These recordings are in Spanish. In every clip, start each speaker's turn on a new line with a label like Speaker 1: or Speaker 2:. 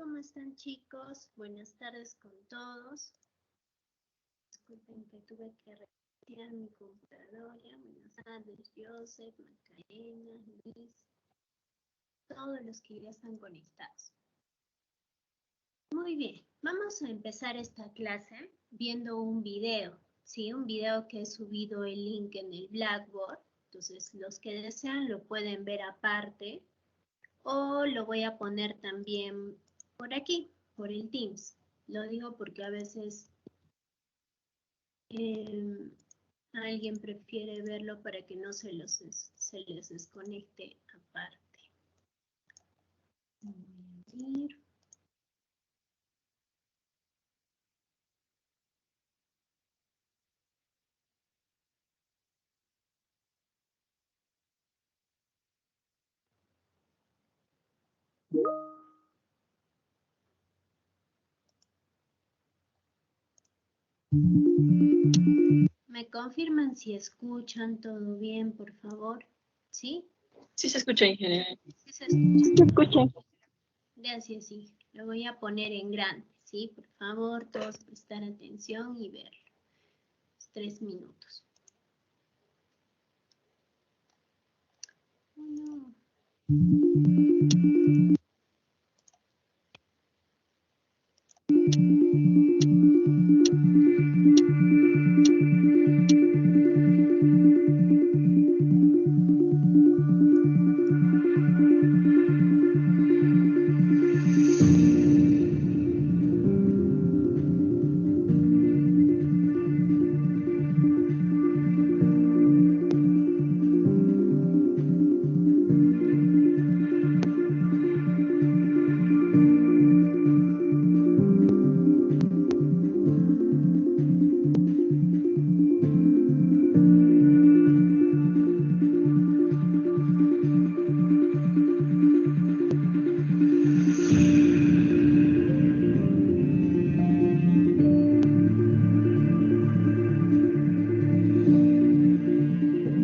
Speaker 1: ¿Cómo están, chicos? Buenas tardes con todos. Disculpen que tuve que retirar mi computadora. Buenas tardes, Joseph, Macarena, Luis, todos los que ya están conectados. Muy bien, vamos a empezar esta clase viendo un video, ¿sí? Un video que he subido el link en el Blackboard. Entonces, los que desean lo pueden ver aparte o lo voy a poner también por aquí, por el Teams. Lo digo porque a veces alguien prefiere verlo para que no se les desconecte aparte. Voy a ir. ¿Me confirman si escuchan todo bien, por favor? ¿Sí?
Speaker 2: Sí se escucha, ingeniero.
Speaker 1: Sí se escucha.
Speaker 2: Se escucha.
Speaker 1: Gracias, sí. Lo voy a poner en grande, ¿sí? Por favor, todos prestar atención y verlo. 3 minutos. No.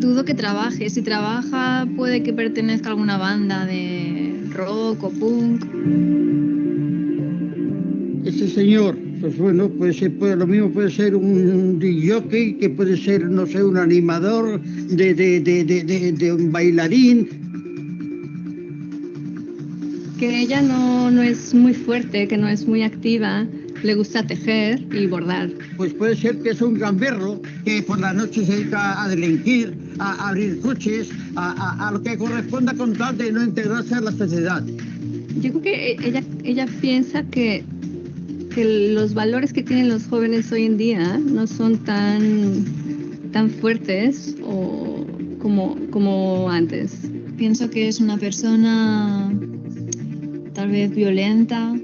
Speaker 3: Dudo que trabaje. Si trabaja, puede que pertenezca a alguna banda de rock o punk.
Speaker 4: Este señor, pues bueno, lo mismo puede ser un DJ, que puede ser, no sé, un animador, de un bailarín.
Speaker 3: Que ella no es muy fuerte, que no es muy activa. Le gusta tejer y bordar.
Speaker 4: Pues puede ser que es un gamberro que por la noche se dedica a delinquir, a abrir coches, a lo que corresponda con tal de no integrarse a la sociedad.
Speaker 3: Yo creo que ella piensa que los valores que tienen los jóvenes hoy en día no son tan fuertes o como antes.
Speaker 5: Pienso que es una persona tal vez violenta,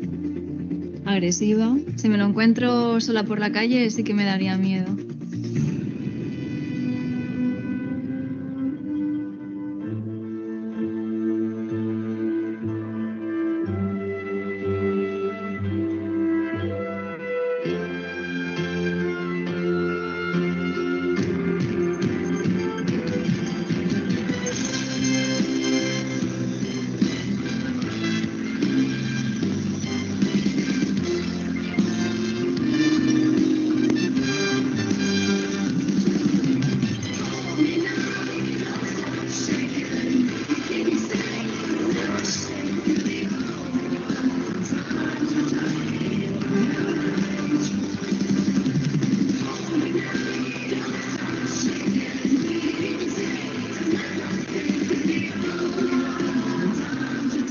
Speaker 5: agresiva.
Speaker 3: Si me lo encuentro sola por la calle, sí que me daría miedo.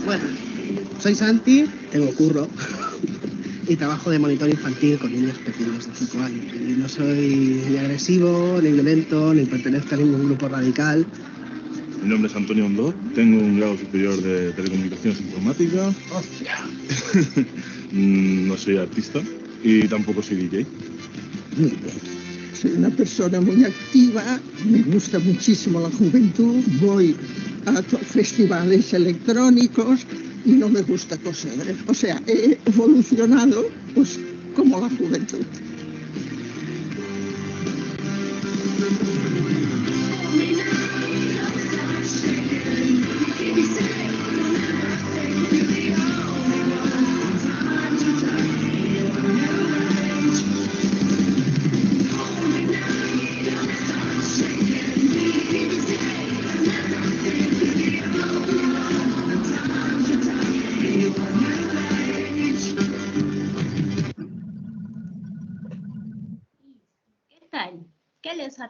Speaker 6: Bueno, soy Santi, tengo curro y trabajo de monitor infantil con niños pequeños de 5 años. Y no soy ni agresivo, ni violento, ni pertenezco a ningún grupo radical.
Speaker 7: Mi nombre es Antonio Ondó, tengo un grado superior de Telecomunicaciones Informática.
Speaker 6: ¡Hostia!
Speaker 7: No soy artista y tampoco soy DJ.
Speaker 8: Muy bien. Soy una persona muy activa, me gusta muchísimo la juventud, voy a festivales electrónicos y no me gusta coser. O sea, he evolucionado pues como la juventud.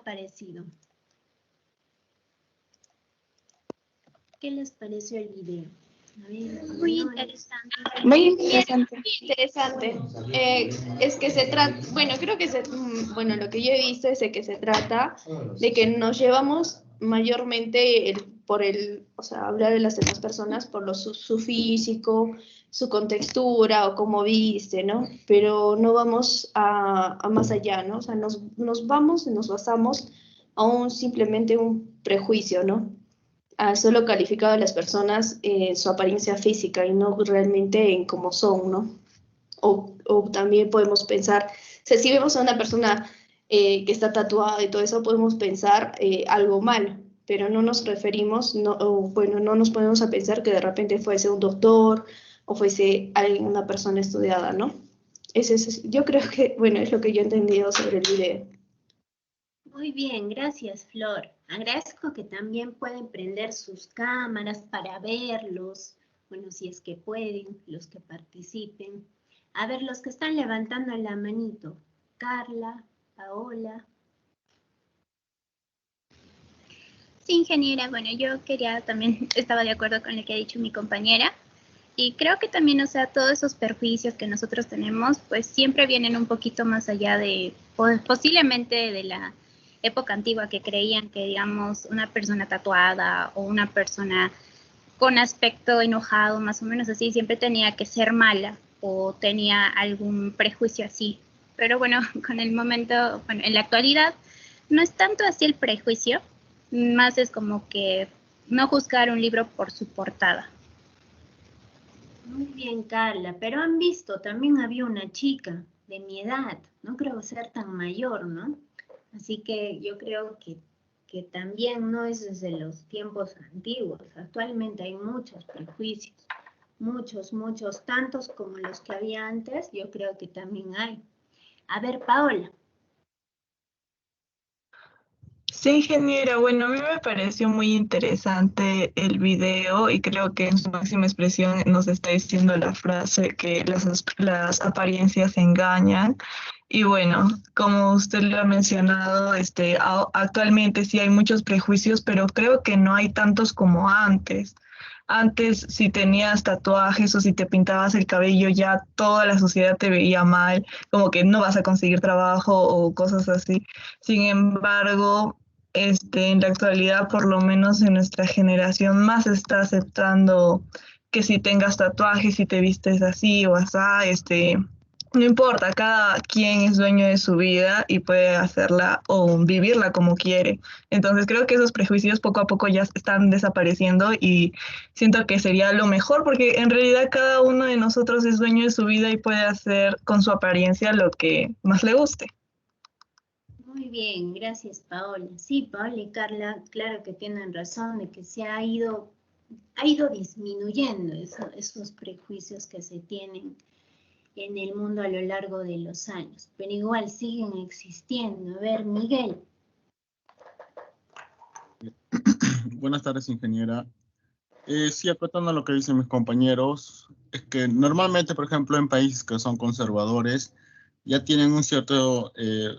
Speaker 1: parecido? ¿Qué les pareció el video? A ver,
Speaker 9: Muy
Speaker 1: no,
Speaker 9: interesante.
Speaker 2: Muy interesante.
Speaker 9: Muy interesante. Es que se trata, bueno, creo que bueno, lo que yo he visto es de que se trata de que nos llevamos mayormente o sea, hablar de las demás personas por su físico, su contextura o cómo viste, ¿no? Pero no vamos a más allá, ¿no? O sea, nos basamos a simplemente un prejuicio, ¿no? A solo calificado a las personas en su apariencia física y no realmente en cómo son, ¿no? O también podemos pensar, o sea, si vemos a una persona que está tatuada y todo eso, podemos pensar algo mal, pero no nos referimos, bueno, no nos ponemos a pensar que de repente fuese un doctor o fuese una persona estudiada, ¿no? Yo creo que, bueno, es lo que yo he entendido sobre el video.
Speaker 1: Muy bien, gracias, Flor. Agradezco que también pueden prender sus cámaras para verlos, bueno, si es que pueden, los que participen. A ver, los que están levantando la manito. Carla, Paola.
Speaker 9: Sí, ingeniera, bueno, yo también estaba de acuerdo con lo que ha dicho mi compañera. Y creo que también, o sea, todos esos perjuicios que nosotros tenemos, pues siempre vienen un poquito más allá de, posiblemente de la época antigua que creían que, digamos, una persona tatuada o una persona con aspecto enojado, más o menos así, siempre tenía que ser mala o tenía algún prejuicio así. Pero bueno, con el momento, bueno, en la actualidad, no es tanto así el prejuicio, más es como que no juzgar un libro por su portada.
Speaker 1: Muy bien, Carla, pero han visto, también había una chica de mi edad, no creo ser tan mayor, ¿no? Así que yo creo que también no es desde los tiempos antiguos. Actualmente hay muchos prejuicios, muchos, tantos como los que había antes, yo creo que también hay. A ver, Paola.
Speaker 2: Sí, ingeniera, bueno, a mí me pareció muy interesante el video y creo que en su máxima expresión nos está diciendo la frase que las apariencias engañan. Y bueno, como usted lo ha mencionado, actualmente sí hay muchos prejuicios, pero creo que no hay tantos como antes. Antes, si tenías tatuajes o si te pintabas el cabello, ya toda la sociedad te veía mal, como que no vas a conseguir trabajo o cosas así. Sin embargo, en la actualidad, por lo menos en nuestra generación, más se está aceptando que si tengas tatuajes, si te vistes así o así, no importa, cada quien es dueño de su vida y puede hacerla o vivirla como quiere. Entonces creo que esos prejuicios poco a poco ya están desapareciendo y siento que sería lo mejor porque en realidad cada uno de nosotros es dueño de su vida y puede hacer con su apariencia lo que más le guste.
Speaker 1: Muy bien, gracias, Paola. Sí, Paola y Carla, claro que tienen razón de que se ha ido disminuyendo esos prejuicios que se tienen en el mundo a lo largo de los años, pero igual siguen existiendo. A ver, Miguel.
Speaker 10: Buenas tardes, ingeniera. Sí, acotando lo que dicen mis compañeros, es que normalmente, por ejemplo, en países que son conservadores, ya tienen un cierto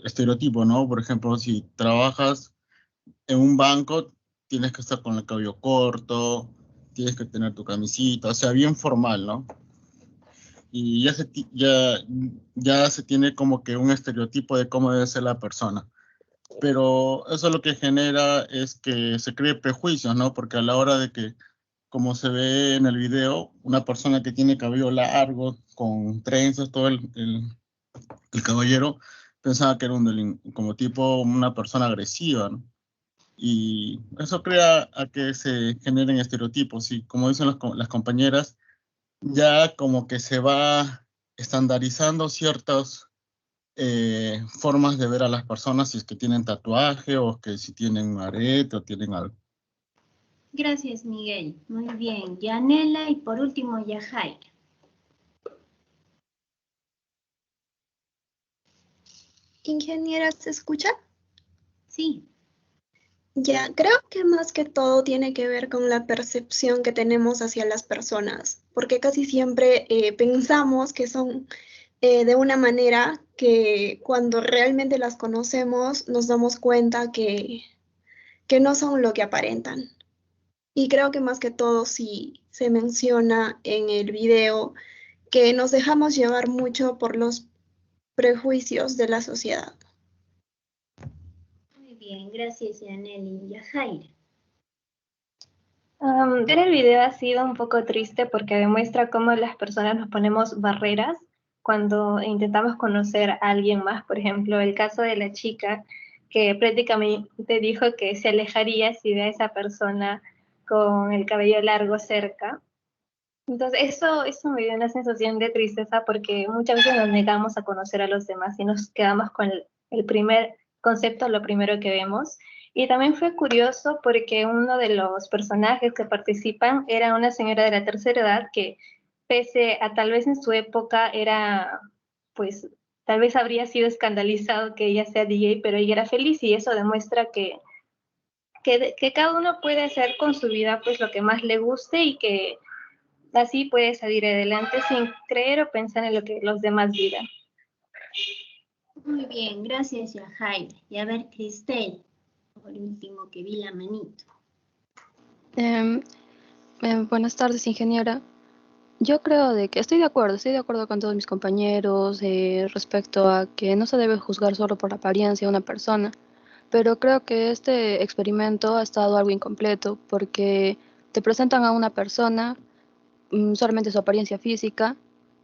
Speaker 10: estereotipo, ¿no? Por ejemplo, si trabajas en un banco, tienes que estar con el cabello corto, tienes que tener tu camisita, o sea, bien formal, ¿no? Y ya se tiene como que un estereotipo de cómo debe ser la persona. Pero eso lo que genera es que se cree prejuicios, ¿no? Porque a la hora de que, como se ve en el video, una persona que tiene cabello largo, con trenzas, todo el caballero, pensaba que era como tipo una persona agresiva, ¿no? Y eso crea a que se generen estereotipos. Y como dicen las compañeras, ya como que se va estandarizando ciertas formas de ver a las personas, si es que tienen tatuaje o que si tienen un arete o tienen algo.
Speaker 1: Gracias, Miguel. Muy bien. Yanela y por último, Yajaira.
Speaker 11: Ingeniera, ¿se escucha?
Speaker 1: Sí.
Speaker 11: Ya, creo que más que todo tiene que ver con la percepción que tenemos hacia las personas, porque casi siempre pensamos que son de una manera que cuando realmente las conocemos nos damos cuenta que no son lo que aparentan. Y creo que más que todo sí se menciona en el video que nos dejamos llevar mucho por los prejuicios de la sociedad.
Speaker 1: Muy bien, gracias Yaneli. Yajaira.
Speaker 12: Ver el video ha sido un poco triste porque demuestra cómo las personas nos ponemos barreras cuando intentamos conocer a alguien más. Por ejemplo, el caso de la chica que prácticamente dijo que se alejaría si ve a esa persona con el cabello largo cerca. Entonces, eso me dio una sensación de tristeza porque muchas veces nos negamos a conocer a los demás y nos quedamos con el primer concepto, lo primero que vemos. Y también fue curioso porque uno de los personajes que participan era una señora de la tercera edad que, pese a tal vez en su época era, pues, tal vez habría sido escandalizado que ella sea DJ, pero ella era feliz y eso demuestra que cada uno puede hacer con su vida pues lo que más le guste y que así puede salir adelante sin creer o pensar en lo que los demás digan.
Speaker 1: Muy bien, gracias Yajaira. Y a ver, Cristel, por último que vi la manito.
Speaker 13: Buenas tardes, ingeniera. Yo creo de que estoy de acuerdo con todos mis compañeros respecto a que no se debe juzgar solo por la apariencia de una persona, pero creo que este experimento ha estado algo incompleto porque te presentan a una persona, solamente su apariencia física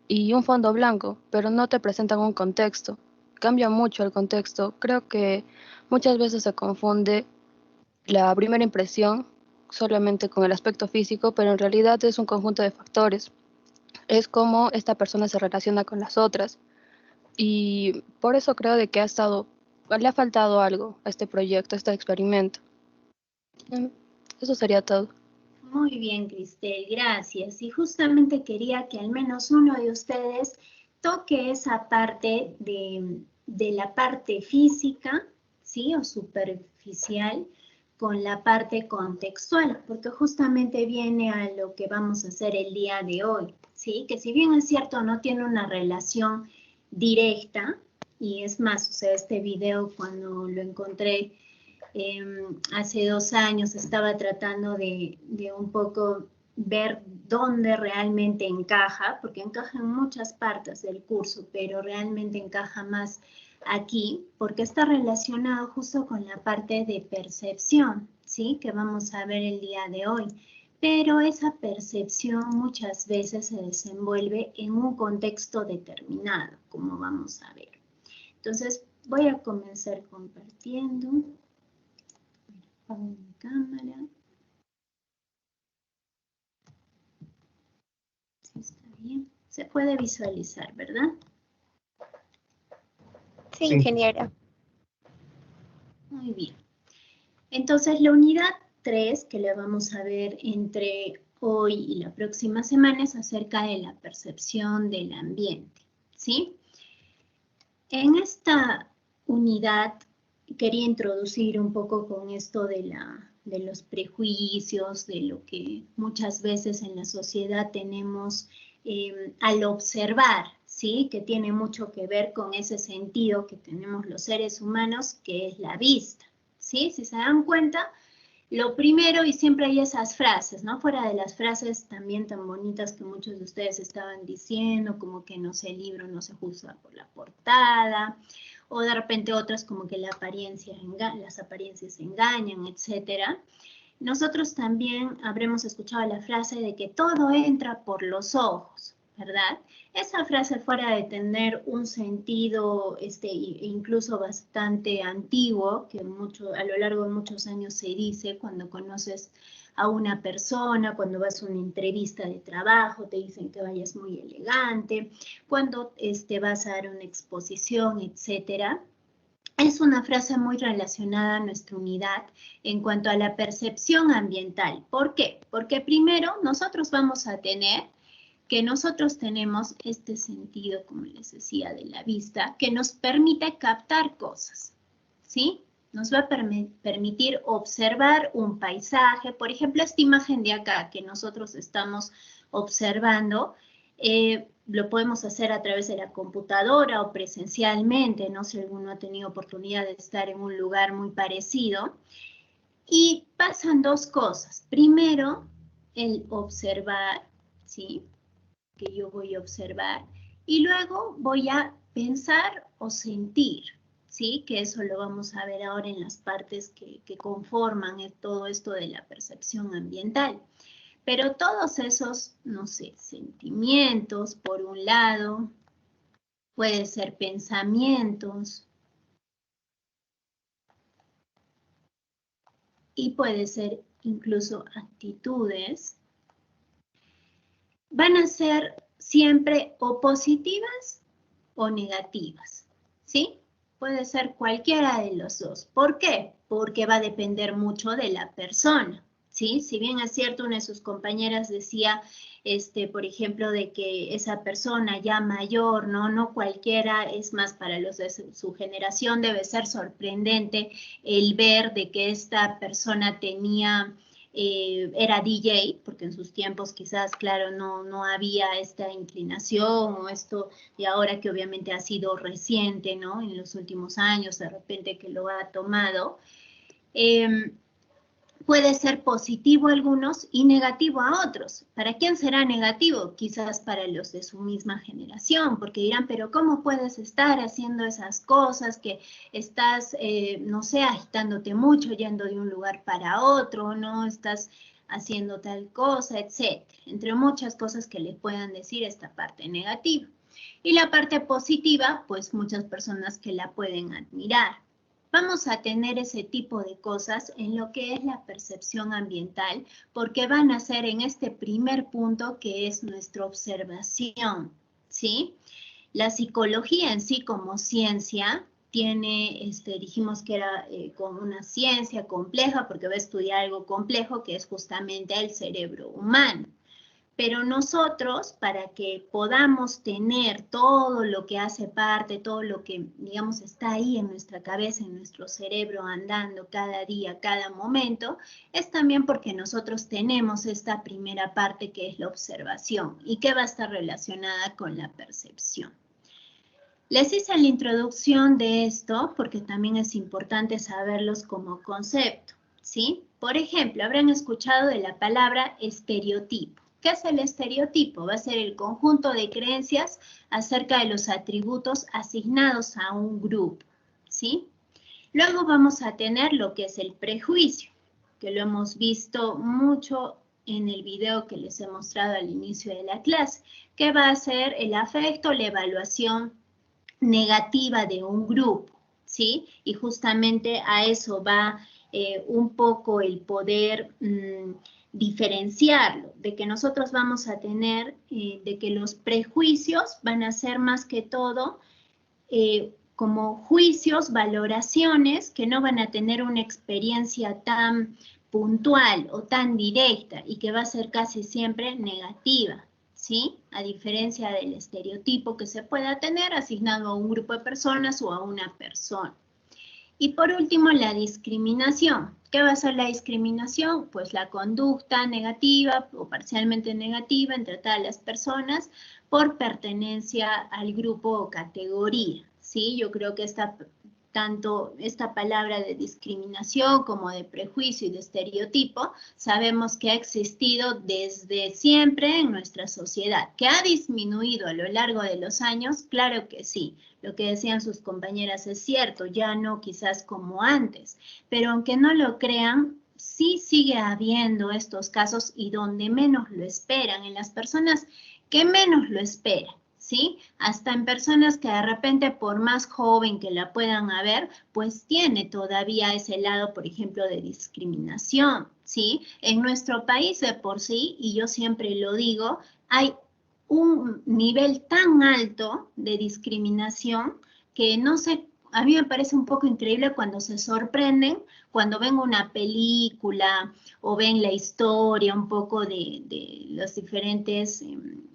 Speaker 13: y un fondo blanco, pero no te presentan un contexto. Cambia mucho el contexto. Creo que muchas veces se confunde la primera impresión solamente con el aspecto físico, pero en realidad es un conjunto de factores. Es cómo esta persona se relaciona con las otras. Y por eso creo de que le ha faltado algo a este proyecto, a este experimento. Eso sería todo.
Speaker 1: Muy bien, Cristel, gracias. Y justamente quería que al menos uno de ustedes toque esa parte de la parte física, ¿sí? O superficial, con la parte contextual, porque justamente viene a lo que vamos a hacer el día de hoy, ¿sí? Que si bien es cierto, no tiene una relación directa, y es más, o sea, este video cuando lo encontré hace 2 años estaba tratando de un poco ver dónde realmente encaja, porque encaja en muchas partes del curso, pero realmente encaja más aquí, porque está relacionado justo con la parte de percepción, ¿sí? Que vamos a ver el día de hoy. Pero esa percepción muchas veces se desenvuelve en un contexto determinado, como vamos a ver. Entonces, voy a comenzar compartiendo. Apago mi cámara. Sí, está bien. Se puede visualizar, ¿verdad?
Speaker 11: Sí, ingeniera.
Speaker 1: Muy bien. Entonces, la unidad 3, que la vamos a ver entre hoy y la próxima semana, es acerca de la percepción del ambiente, ¿sí? En esta unidad quería introducir un poco con esto de los prejuicios, de lo que muchas veces en la sociedad tenemos al observar, ¿sí? Que tiene mucho que ver con ese sentido que tenemos los seres humanos, que es la vista, ¿sí? Si se dan cuenta, lo primero, y siempre hay esas frases, ¿no? Fuera de las frases también tan bonitas que muchos de ustedes estaban diciendo, como que, no sé, el libro no se juzga por la portada, o de repente otras como que las apariencias engañan, etc. Nosotros también habremos escuchado la frase de que todo entra por los ojos, ¿verdad? Esa frase, fuera de tener un sentido incluso bastante antiguo, que a lo largo de muchos años se dice cuando conoces a una persona, cuando vas a una entrevista de trabajo, te dicen que vayas muy elegante, cuando vas a dar una exposición, etcétera. Es una frase muy relacionada a nuestra unidad en cuanto a la percepción ambiental. ¿Por qué? Porque primero nosotros vamos a tener que nosotros tenemos este sentido, como les decía, de la vista, que nos permite captar cosas, ¿sí? Nos va a permitir observar un paisaje. Por ejemplo, esta imagen de acá que nosotros estamos observando, lo podemos hacer a través de la computadora o presencialmente, no sé si alguno ha tenido oportunidad de estar en un lugar muy parecido. Y pasan dos cosas. Primero, el observar, ¿sí? Que yo voy a observar. Y luego voy a pensar o sentir, ¿sí? Que eso lo vamos a ver ahora en las partes que conforman todo esto de la percepción ambiental. Pero todos esos, no sé, sentimientos, por un lado, pueden ser pensamientos, y puede ser incluso actitudes, van a ser siempre o positivas o negativas, ¿sí? Puede ser cualquiera de los dos. ¿Por qué? Porque va a depender mucho de la persona, ¿sí? Si bien es cierto, una de sus compañeras decía, por ejemplo, de que esa persona ya mayor, no cualquiera, es más, para los de su generación debe ser sorprendente el ver de que esta persona tenía... era DJ, porque en sus tiempos quizás, claro, no había esta inclinación o esto, y ahora que obviamente ha sido reciente, ¿no? En los últimos años, de repente que lo ha tomado. Puede ser positivo a algunos y negativo a otros. ¿Para quién será negativo? Quizás para los de su misma generación, porque dirán, pero ¿cómo puedes estar haciendo esas cosas que estás, no sé, agitándote mucho, yendo de un lugar para otro, no estás haciendo tal cosa, etcétera? Entre muchas cosas que le puedan decir esta parte negativa. Y la parte positiva, pues muchas personas que la pueden admirar. Vamos a tener ese tipo de cosas en lo que es la percepción ambiental, porque van a ser en este primer punto que es nuestra observación, ¿sí? La psicología en sí como ciencia tiene, dijimos que era como una ciencia compleja, porque va a estudiar algo complejo que es justamente el cerebro humano. Pero nosotros, para que podamos tener todo lo que hace parte, todo lo que, digamos, está ahí en nuestra cabeza, en nuestro cerebro, andando cada día, cada momento, es también porque nosotros tenemos esta primera parte que es la observación y que va a estar relacionada con la percepción. Les hice la introducción de esto porque también es importante saberlos como concepto, ¿sí? Por ejemplo, habrán escuchado de la palabra estereotipo. ¿Qué es el estereotipo? Va a ser el conjunto de creencias acerca de los atributos asignados a un grupo, ¿sí? Luego vamos a tener lo que es el prejuicio, que lo hemos visto mucho en el video que les he mostrado al inicio de la clase, que va a ser el afecto, la evaluación negativa de un grupo, ¿sí? Y justamente a eso va un poco el poder diferenciarlo, de que nosotros vamos a tener, de que los prejuicios van a ser más que todo como juicios, valoraciones que no van a tener una experiencia tan puntual o tan directa y que va a ser casi siempre negativa, ¿sí? A diferencia del estereotipo que se pueda tener asignado a un grupo de personas o a una persona. Y por último, la discriminación. ¿Qué va a ser la discriminación? Pues la conducta negativa o parcialmente negativa en tratar a las personas por pertenencia al grupo o categoría, ¿sí? Yo creo que tanto esta palabra de discriminación como de prejuicio y de estereotipo, sabemos que ha existido desde siempre en nuestra sociedad. ¿Que ha disminuido a lo largo de los años? Claro que sí. Lo que decían sus compañeras es cierto, ya no quizás como antes, pero aunque no lo crean, sí sigue habiendo estos casos y donde menos lo esperan, en las personas que menos lo esperan, ¿sí? Hasta en personas que de repente por más joven que la puedan haber, pues tiene todavía ese lado, por ejemplo, de discriminación, ¿sí? En nuestro país de por sí, y yo siempre lo digo, hay un nivel tan alto de discriminación que no sé, a mí me parece un poco increíble cuando se sorprenden, cuando ven una película o ven la historia un poco de los diferentes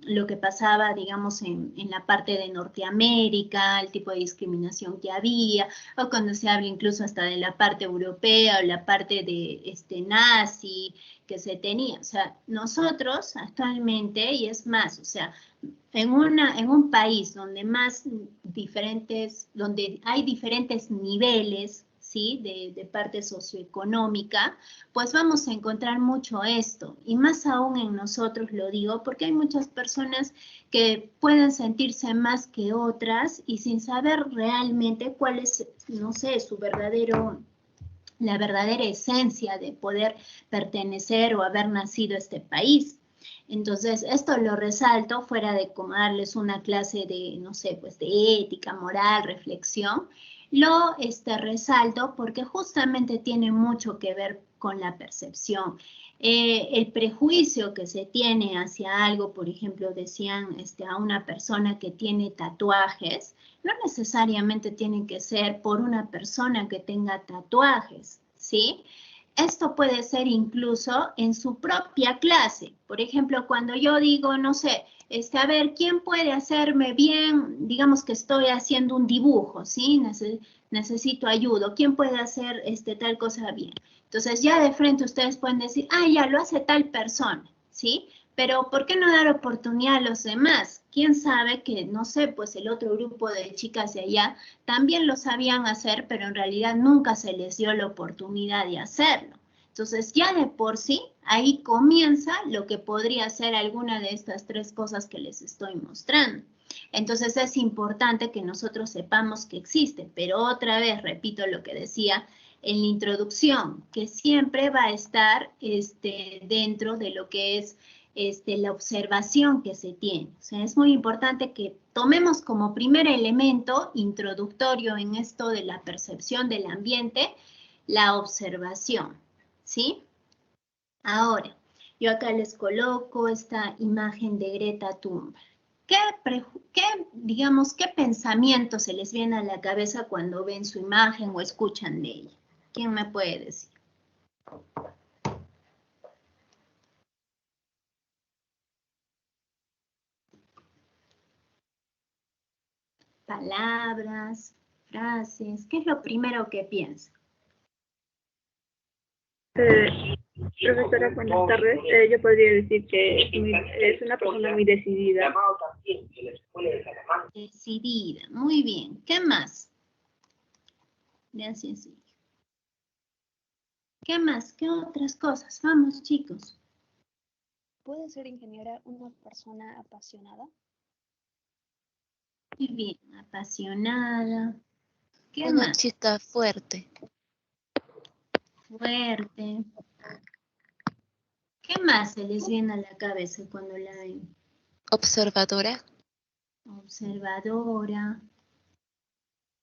Speaker 1: lo que pasaba, digamos, en la parte de Norteamérica, el tipo de discriminación que había, o cuando se habla incluso hasta de la parte europea o la parte de nazi que se tenía. O sea, nosotros actualmente, y es más, o sea, en un país donde donde hay diferentes niveles, ¿sí? de parte socioeconómica, pues vamos a encontrar mucho esto. Y más aún en nosotros lo digo, porque hay muchas personas que pueden sentirse más que otras y sin saber realmente cuál es, no sé, la verdadera esencia de poder pertenecer o haber nacido a este país. Entonces, esto lo resalto fuera de como darles una clase de, no sé, pues de ética, moral, reflexión. Lo resalto porque justamente tiene mucho que ver con la percepción. El prejuicio que se tiene hacia algo, por ejemplo, decían a una persona que tiene tatuajes, no necesariamente tiene que ser por una persona que tenga tatuajes, ¿sí? Esto puede ser incluso en su propia clase. Por ejemplo, cuando yo digo, no sé, a ver, ¿quién puede hacerme bien? Digamos que estoy haciendo un dibujo, ¿sí? Necesito ayuda. ¿Quién puede hacer tal cosa bien? Entonces, ya de frente ustedes pueden decir, ah, ya lo hace tal persona, ¿sí? Pero, ¿por qué no dar oportunidad a los demás? ¿Quién sabe que, no sé, pues el otro grupo de chicas de allá también lo sabían hacer, pero en realidad nunca se les dio la oportunidad de hacerlo? Entonces, ya de por sí, ahí comienza lo que podría ser alguna de estas tres cosas que les estoy mostrando. Entonces, es importante que nosotros sepamos que existe, pero otra vez, repito lo que decía en la introducción, que siempre va a estar dentro de lo que es la observación que se tiene. O sea, es muy importante que tomemos como primer elemento introductorio en esto de la percepción del ambiente, la observación, ¿sí? Ahora, yo acá les coloco esta imagen de Greta Thunberg. ¿Qué pensamiento se les viene a la cabeza cuando ven su imagen o escuchan de ella? ¿Quién me puede decir? Palabras, frases, ¿qué es lo primero que piensa?
Speaker 14: Profesora, buenas tardes. Yo podría decir que es una persona muy decidida.
Speaker 1: Decidida, muy bien. ¿Qué más? Bien sencillo. ¿Qué más? ¿Qué otras cosas? Vamos, chicos.
Speaker 15: ¿Puede ser, ingeniera, una persona apasionada?
Speaker 1: Muy bien, apasionada. ¿Qué más?
Speaker 16: Una chica fuerte.
Speaker 1: Fuerte. ¿Qué más se les viene a la cabeza cuando la ven?
Speaker 16: Observadora.
Speaker 1: Observadora.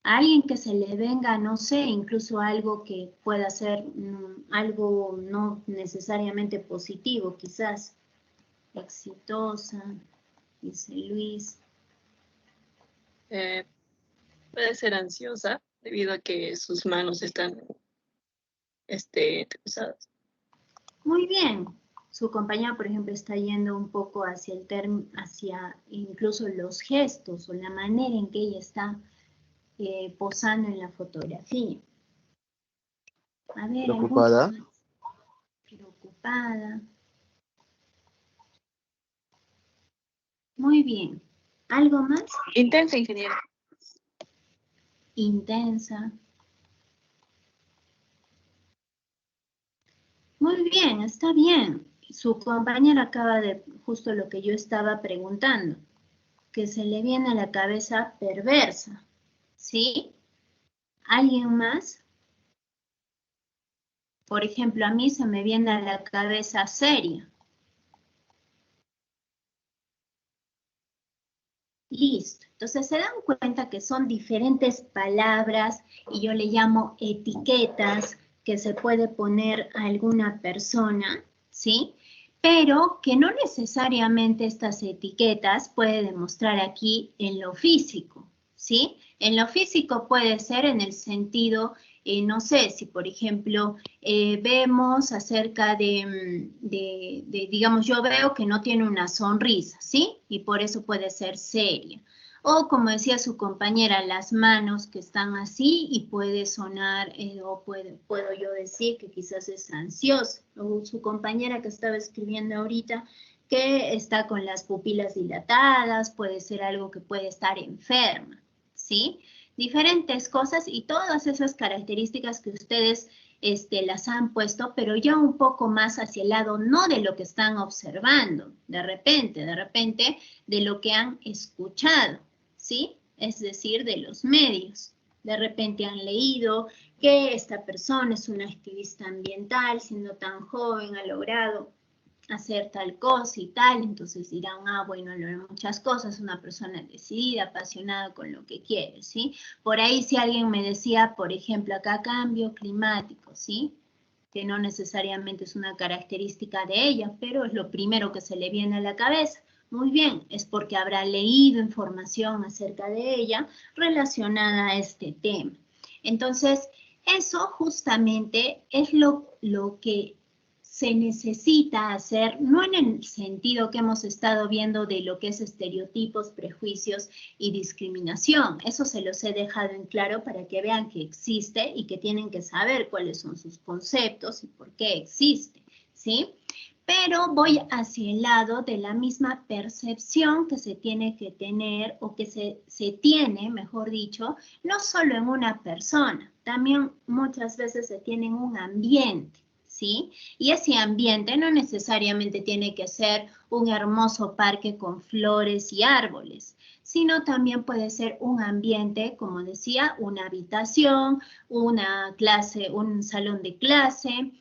Speaker 1: Alguien que se le venga, no sé, incluso algo que pueda ser algo no necesariamente positivo, quizás. Exitosa, dice Luis.
Speaker 17: Puede ser ansiosa debido a que sus manos están pesadas.
Speaker 1: Muy bien. Su compañera, por ejemplo, está yendo un poco hacia hacia incluso los gestos o la manera en que ella está posando en la fotografía. A ver,
Speaker 18: Preocupada.
Speaker 1: Preocupada. Muy bien. ¿Algo más?
Speaker 17: Intensa, ingeniera.
Speaker 1: Intensa. Muy bien, está bien. Su compañera acaba de justo lo que yo estaba preguntando, que se le viene a la cabeza perversa, ¿sí? ¿Alguien más? Por ejemplo, a mí se me viene a la cabeza seria. Listo. Entonces se dan cuenta que son diferentes palabras y yo le llamo etiquetas que se puede poner a alguna persona, ¿sí? Pero que no necesariamente estas etiquetas puede demostrar aquí en lo físico, ¿sí? En lo físico puede ser en el sentido no sé, si por ejemplo vemos acerca digamos, yo veo que no tiene una sonrisa, ¿sí? Y por eso puede ser seria. O como decía su compañera, las manos que están así y puede sonar, o puedo yo decir que quizás es ansiosa. O su compañera que estaba escribiendo ahorita, que está con las pupilas dilatadas, puede ser algo que puede estar enferma, ¿sí? Diferentes cosas y todas esas características que ustedes las han puesto, pero ya un poco más hacia el lado, no de lo que están observando, de repente de lo que han escuchado, ¿sí? Es decir, de los medios. De repente han leído que esta persona es una activista ambiental, siendo tan joven, ha logrado hacer tal cosa y tal, entonces dirán, ah, bueno, logra muchas cosas, una persona decidida, apasionada con lo que quiere, ¿sí? Por ahí si alguien me decía, por ejemplo, acá cambio climático, ¿sí? Que no necesariamente es una característica de ella, pero es lo primero que se le viene a la cabeza. Muy bien, es porque habrá leído información acerca de ella relacionada a este tema. Entonces, eso justamente es lo que se necesita hacer, no en el sentido que hemos estado viendo de lo que es estereotipos, prejuicios y discriminación. Eso se los he dejado en claro para que vean que existe y que tienen que saber cuáles son sus conceptos y por qué existe, ¿sí? Pero voy hacia el lado de la misma percepción que se tiene que tener o que se tiene, mejor dicho, no solo en una persona, también muchas veces se tiene en un ambiente, ¿sí? Y ese ambiente no necesariamente tiene que ser un hermoso parque con flores y árboles, sino también puede ser un ambiente, como decía, una habitación, una clase, un salón de clase,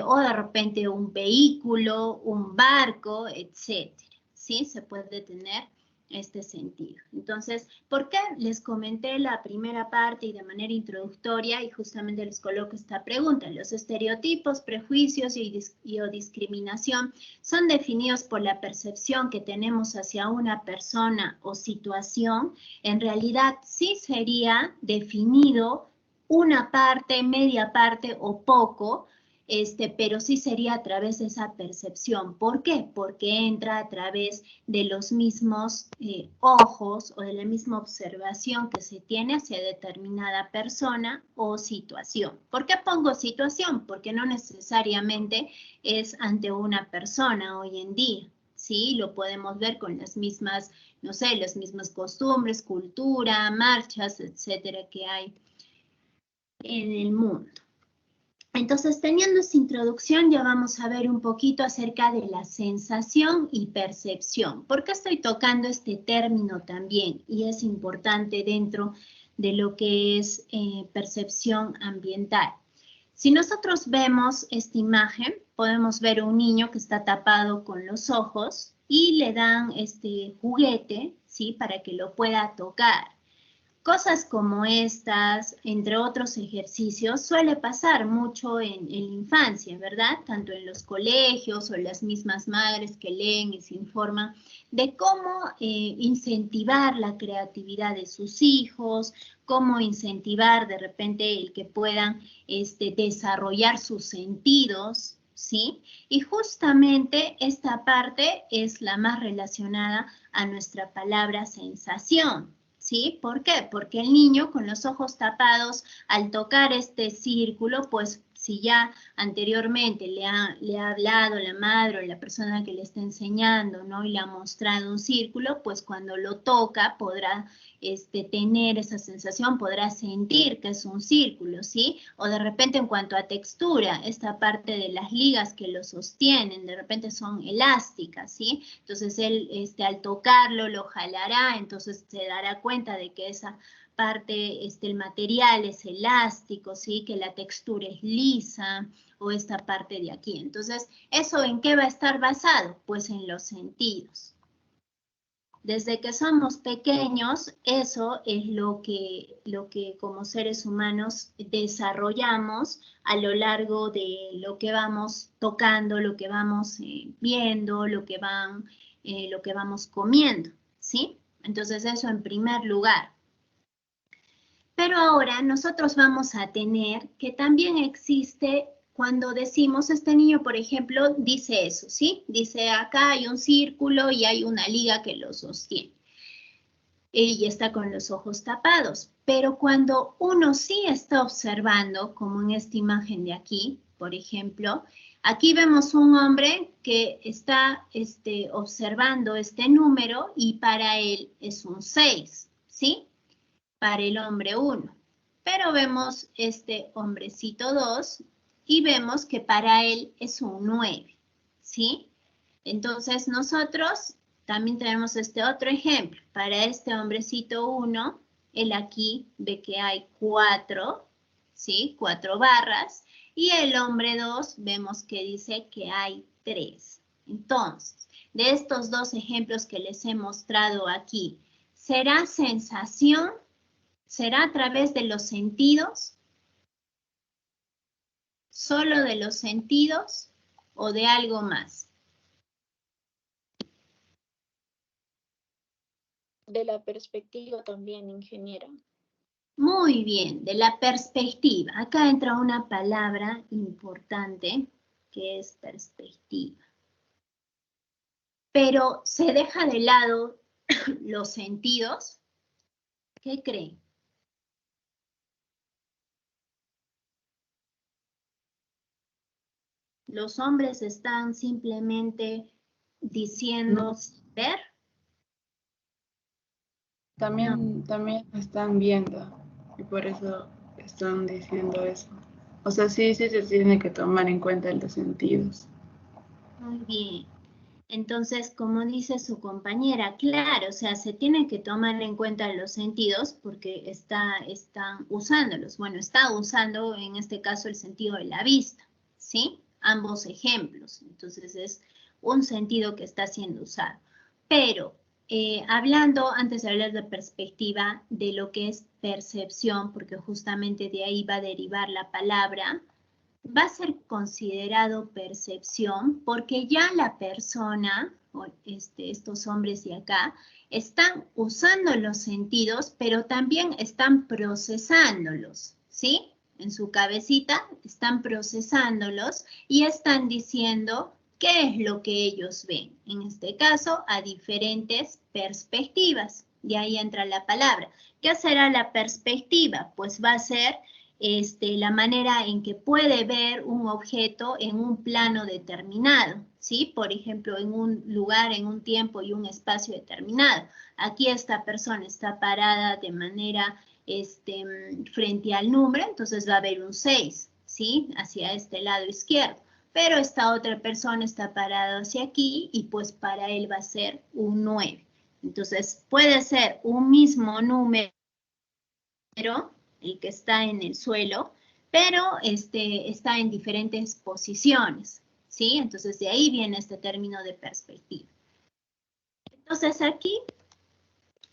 Speaker 1: o de repente un vehículo, un barco, etcétera, ¿sí? Se puede tener este sentido. Entonces, ¿por qué les comenté la primera parte y de manera introductoria y justamente les coloco esta pregunta? Los estereotipos, prejuicios o discriminación son definidos por la percepción que tenemos hacia una persona o situación. En realidad, sí sería definido una parte, media parte o poco, pero sí sería a través de esa percepción. ¿Por qué? Porque entra a través de los mismos ojos o de la misma observación que se tiene hacia determinada persona o situación. ¿Por qué pongo situación? Porque no necesariamente es ante una persona hoy en día, ¿sí? Lo podemos ver con las mismas, no sé, las mismas costumbres, cultura, marchas, etcétera, que hay en el mundo. Entonces, teniendo esta introducción, ya vamos a ver un poquito acerca de la sensación y percepción. ¿Por qué estoy tocando este término también? Y es importante dentro de lo que es percepción ambiental. Si nosotros vemos esta imagen, podemos ver un niño que está tapado con los ojos y le dan este juguete, ¿sí? Para que lo pueda tocar. Cosas como estas, entre otros ejercicios, suele pasar mucho en la infancia, ¿verdad? Tanto en los colegios o las mismas madres que leen y se informan de cómo incentivar la creatividad de sus hijos, cómo incentivar de repente el que puedan desarrollar sus sentidos, ¿sí? Y justamente esta parte es la más relacionada a nuestra palabra sensación. ¿Sí? ¿Por qué? Porque el niño con los ojos tapados, al tocar este círculo, pues si ya anteriormente le ha hablado la madre o la persona que le está enseñando, ¿no? Y le ha mostrado un círculo, pues cuando lo toca podrá tener esa sensación, podrá sentir que es un círculo, ¿sí? O de repente en cuanto a textura, esta parte de las ligas que lo sostienen, de repente son elásticas, ¿sí? Entonces él al tocarlo lo jalará, entonces se dará cuenta de que esa parte, el material es elástico, ¿sí? Que la textura es lisa o esta parte de aquí. Entonces, ¿eso en qué va a estar basado? Pues en los sentidos. Desde que somos pequeños, eso es lo que como seres humanos desarrollamos a lo largo de lo que vamos tocando, lo que vamos viendo, lo que vamos comiendo, ¿sí? Entonces, eso en primer lugar. Pero ahora nosotros vamos a tener que también existe cuando decimos, este niño, por ejemplo, dice eso, ¿sí? Dice, acá hay un círculo y hay una liga que lo sostiene. Y está con los ojos tapados. Pero cuando uno sí está observando, como en esta imagen de aquí, por ejemplo, aquí vemos un hombre que está observando este número y para él es un 6, ¿sí? Para el hombre 1. Pero vemos este hombrecito 2 y vemos que para él es un 9, ¿sí? Entonces nosotros también tenemos este otro ejemplo. Para este hombrecito 1, él aquí ve que hay 4, ¿sí? 4 barras. Y el hombre 2 vemos que dice que hay 3. Entonces, de estos dos ejemplos que les he mostrado aquí, ¿será sensación? ¿Será a través de los sentidos? ¿Solo de los sentidos o de algo más?
Speaker 14: De la perspectiva también, ingeniera.
Speaker 1: Muy bien, de la perspectiva. Acá entra una palabra importante que es perspectiva. Pero ¿se deja de lado los sentidos? ¿Qué creen? Los hombres están simplemente diciendo ver.
Speaker 18: También están viendo y por eso están diciendo eso. O sea, sí se tiene que tomar en cuenta los sentidos.
Speaker 1: Muy bien. Entonces, como dice su compañera, claro, o sea, se tiene que tomar en cuenta los sentidos porque están usándolos. Bueno, está usando en este caso el sentido de la vista, ¿sí? Ambos ejemplos. Entonces, es un sentido que está siendo usado. Pero, hablando, antes de hablar de perspectiva, de lo que es percepción, porque justamente de ahí va a derivar la palabra, va a ser considerado percepción porque ya la persona, estos hombres de acá, están usando los sentidos, pero también están procesándolos, ¿sí? En su cabecita están procesándolos y están diciendo qué es lo que ellos ven. En este caso, a diferentes perspectivas. Y ahí entra la palabra. ¿Qué será la perspectiva? Pues va a ser la manera en que puede ver un objeto en un plano determinado, ¿sí? Por ejemplo, en un lugar, en un tiempo y un espacio determinado. Aquí esta persona está parada de manera frente al número, entonces va a haber un 6, ¿sí? Hacia este lado izquierdo. Pero esta otra persona está parada hacia aquí y pues para él va a ser un 9. Entonces puede ser un mismo número, el que está en el suelo, pero está en diferentes posiciones, ¿sí? Entonces de ahí viene este término de perspectiva. Entonces aquí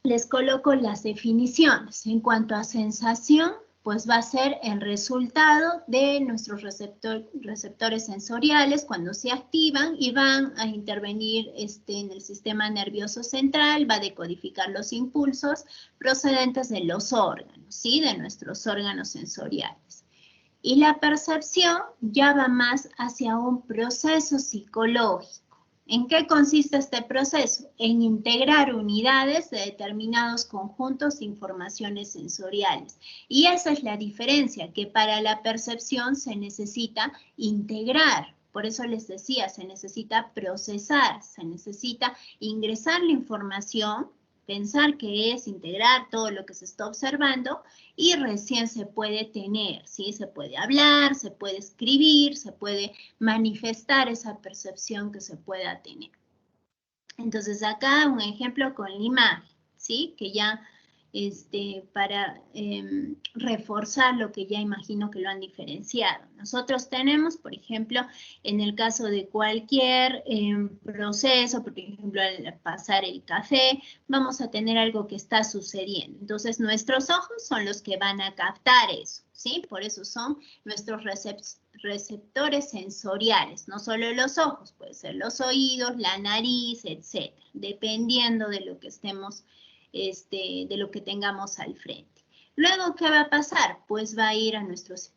Speaker 1: les coloco las definiciones. En cuanto a sensación, pues va a ser el resultado de nuestros receptores sensoriales cuando se activan y van a intervenir en el sistema nervioso central, va a decodificar los impulsos procedentes de los órganos, ¿sí? De nuestros órganos sensoriales. Y la percepción ya va más hacia un proceso psicológico. ¿En qué consiste este proceso? En integrar unidades de determinados conjuntos de informaciones sensoriales. Y esa es la diferencia, que para la percepción se necesita integrar. Por eso les decía, se necesita procesar, se necesita ingresar la información, pensar qué es, integrar todo lo que se está observando y recién se puede tener, ¿sí? Se puede hablar, se puede escribir, se puede manifestar esa percepción que se pueda tener. Entonces acá un ejemplo con la imagen, ¿sí? Que ya para reforzar lo que ya imagino que lo han diferenciado. Nosotros tenemos, por ejemplo, en el caso de cualquier proceso, por ejemplo, al pasar el café, vamos a tener algo que está sucediendo. Entonces, nuestros ojos son los que van a captar eso, ¿sí? Por eso son nuestros receptores sensoriales, no solo los ojos, puede ser los oídos, la nariz, etcétera, dependiendo de lo que estemos de lo que tengamos al frente. Luego, ¿qué va a pasar? Pues va a ir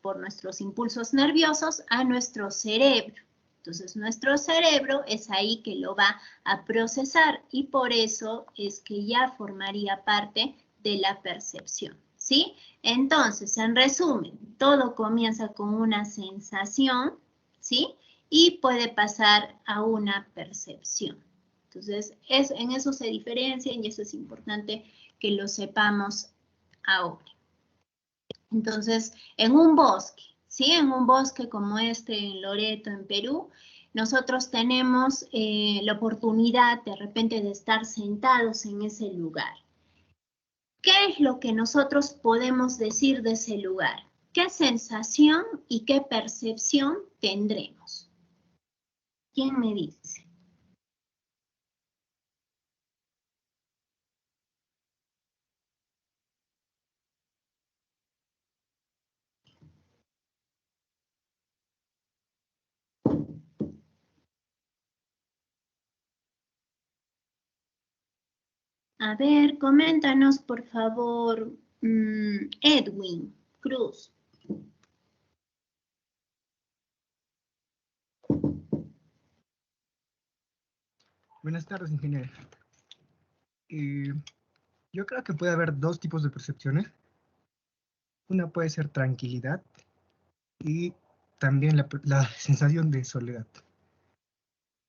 Speaker 1: por nuestros impulsos nerviosos a nuestro cerebro. Entonces, nuestro cerebro es ahí que lo va a procesar y por eso es que ya formaría parte de la percepción, ¿sí? Entonces, en resumen, todo comienza con una sensación, ¿sí? Y puede pasar a una percepción. Entonces, en eso se diferencian y eso es importante que lo sepamos ahora. Entonces, en un bosque, ¿sí? En un bosque como este en Loreto, en Perú, nosotros tenemos la oportunidad de repente de estar sentados en ese lugar. ¿Qué es lo que nosotros podemos decir de ese lugar? ¿Qué sensación y qué percepción tendremos? ¿Quién me dice? A ver, coméntanos, por favor, Edwin Cruz.
Speaker 19: Buenas tardes, ingeniero. Yo creo que puede haber dos tipos de percepciones. Una puede ser tranquilidad y también la sensación de soledad.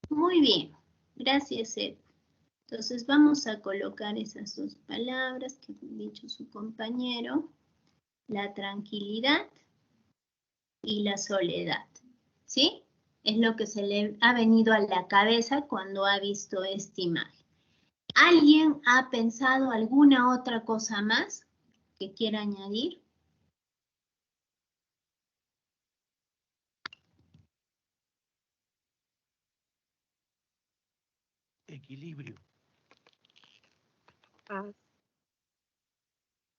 Speaker 1: Muy bien, gracias, Ed. Entonces vamos a colocar esas dos palabras que ha dicho su compañero, la tranquilidad y la soledad, ¿sí? Es lo que se le ha venido a la cabeza cuando ha visto esta imagen. ¿Alguien ha pensado alguna otra cosa más que quiera añadir?
Speaker 20: Equilibrio.
Speaker 15: Paz.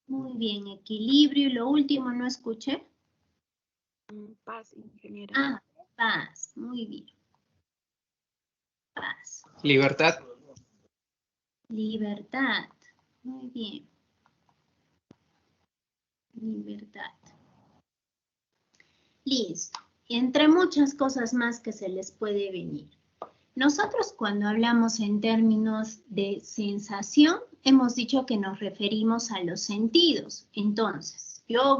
Speaker 1: Muy bien, equilibrio. Y lo último, no escuché.
Speaker 15: Paz, ingeniera.
Speaker 1: Ah, paz. Muy bien. Paz.
Speaker 20: Libertad.
Speaker 1: Libertad. Muy bien. Libertad. Listo. Entre muchas cosas más que se les puede venir. Nosotros cuando hablamos en términos de sensación, hemos dicho que nos referimos a los sentidos. Entonces, yo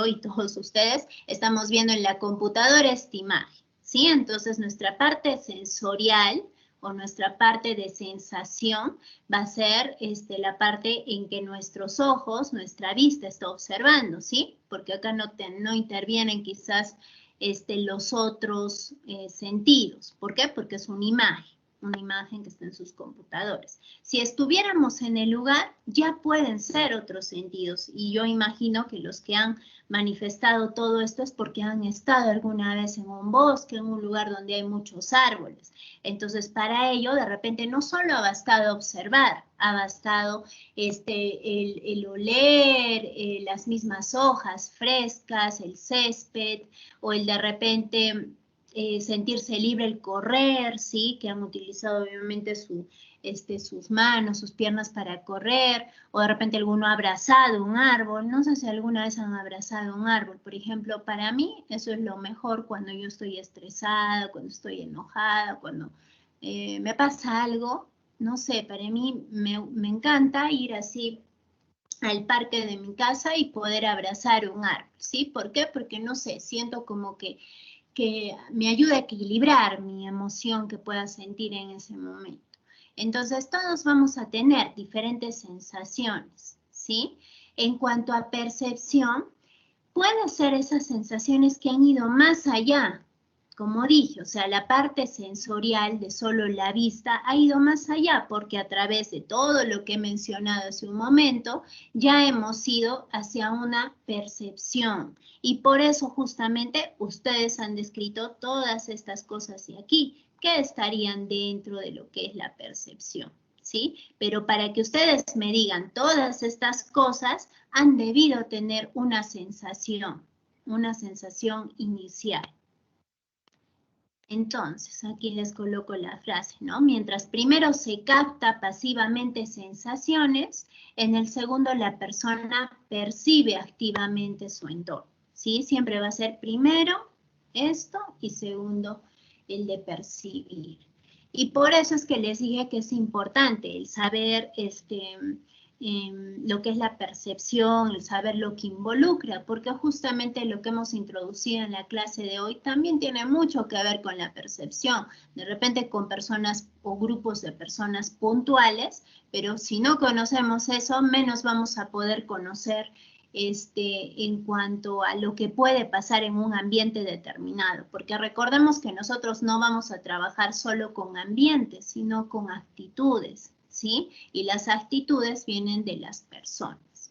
Speaker 1: y todos ustedes estamos viendo en la computadora esta imagen, ¿sí? Entonces, nuestra parte sensorial o nuestra parte de sensación va a ser la parte en que nuestros ojos, nuestra vista está observando, ¿sí? Porque acá no intervienen quizás los otros sentidos. ¿Por qué? Porque es una imagen que está en sus computadores. Si estuviéramos en el lugar, ya pueden ser otros sentidos. Y yo imagino que los que han manifestado todo esto es porque han estado alguna vez en un bosque, en un lugar donde hay muchos árboles. Entonces, para ello, de repente, no solo ha bastado observar, ha bastado el oler las mismas hojas frescas, el césped, o el de repente sentirse libre, el correr, ¿sí? Que han utilizado obviamente sus manos, sus piernas para correr, o de repente alguno ha abrazado un árbol. No sé si alguna vez han abrazado un árbol. Por ejemplo, para mí eso es lo mejor cuando yo estoy estresada, cuando estoy enojada, cuando me pasa algo. No sé, para mí me encanta ir así al parque de mi casa y poder abrazar un árbol, ¿sí? ¿Por qué? Porque no sé, siento como que me ayuda a equilibrar mi emoción que pueda sentir en ese momento. Entonces, todos vamos a tener diferentes sensaciones, ¿sí? En cuanto a percepción, pueden ser esas sensaciones que han ido más allá. Como dije, o sea, la parte sensorial de solo la vista ha ido más allá porque a través de todo lo que he mencionado hace un momento, ya hemos ido hacia una percepción. Y por eso justamente ustedes han descrito todas estas cosas de aquí, que estarían dentro de lo que es la percepción, ¿sí? Pero para que ustedes me digan todas estas cosas, han debido tener una sensación inicial. Entonces, aquí les coloco la frase, ¿no? Mientras primero se capta pasivamente sensaciones, en el segundo la persona percibe activamente su entorno, ¿sí? Siempre va a ser primero esto y segundo el de percibir. Y por eso es que les dije que es importante el saber lo que es la percepción, el saber lo que involucra, porque justamente lo que hemos introducido en la clase de hoy también tiene mucho que ver con la percepción, de repente con personas o grupos de personas puntuales, pero si no conocemos eso, menos vamos a poder conocer en cuanto a lo que puede pasar en un ambiente determinado, porque recordemos que nosotros no vamos a trabajar solo con ambientes, sino con actitudes, ¿sí? Y las actitudes vienen de las personas.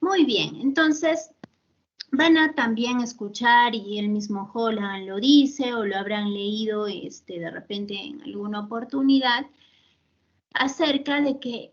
Speaker 1: Muy bien, entonces van a también escuchar, y el mismo Holland lo dice, o lo habrán leído de repente en alguna oportunidad, acerca de que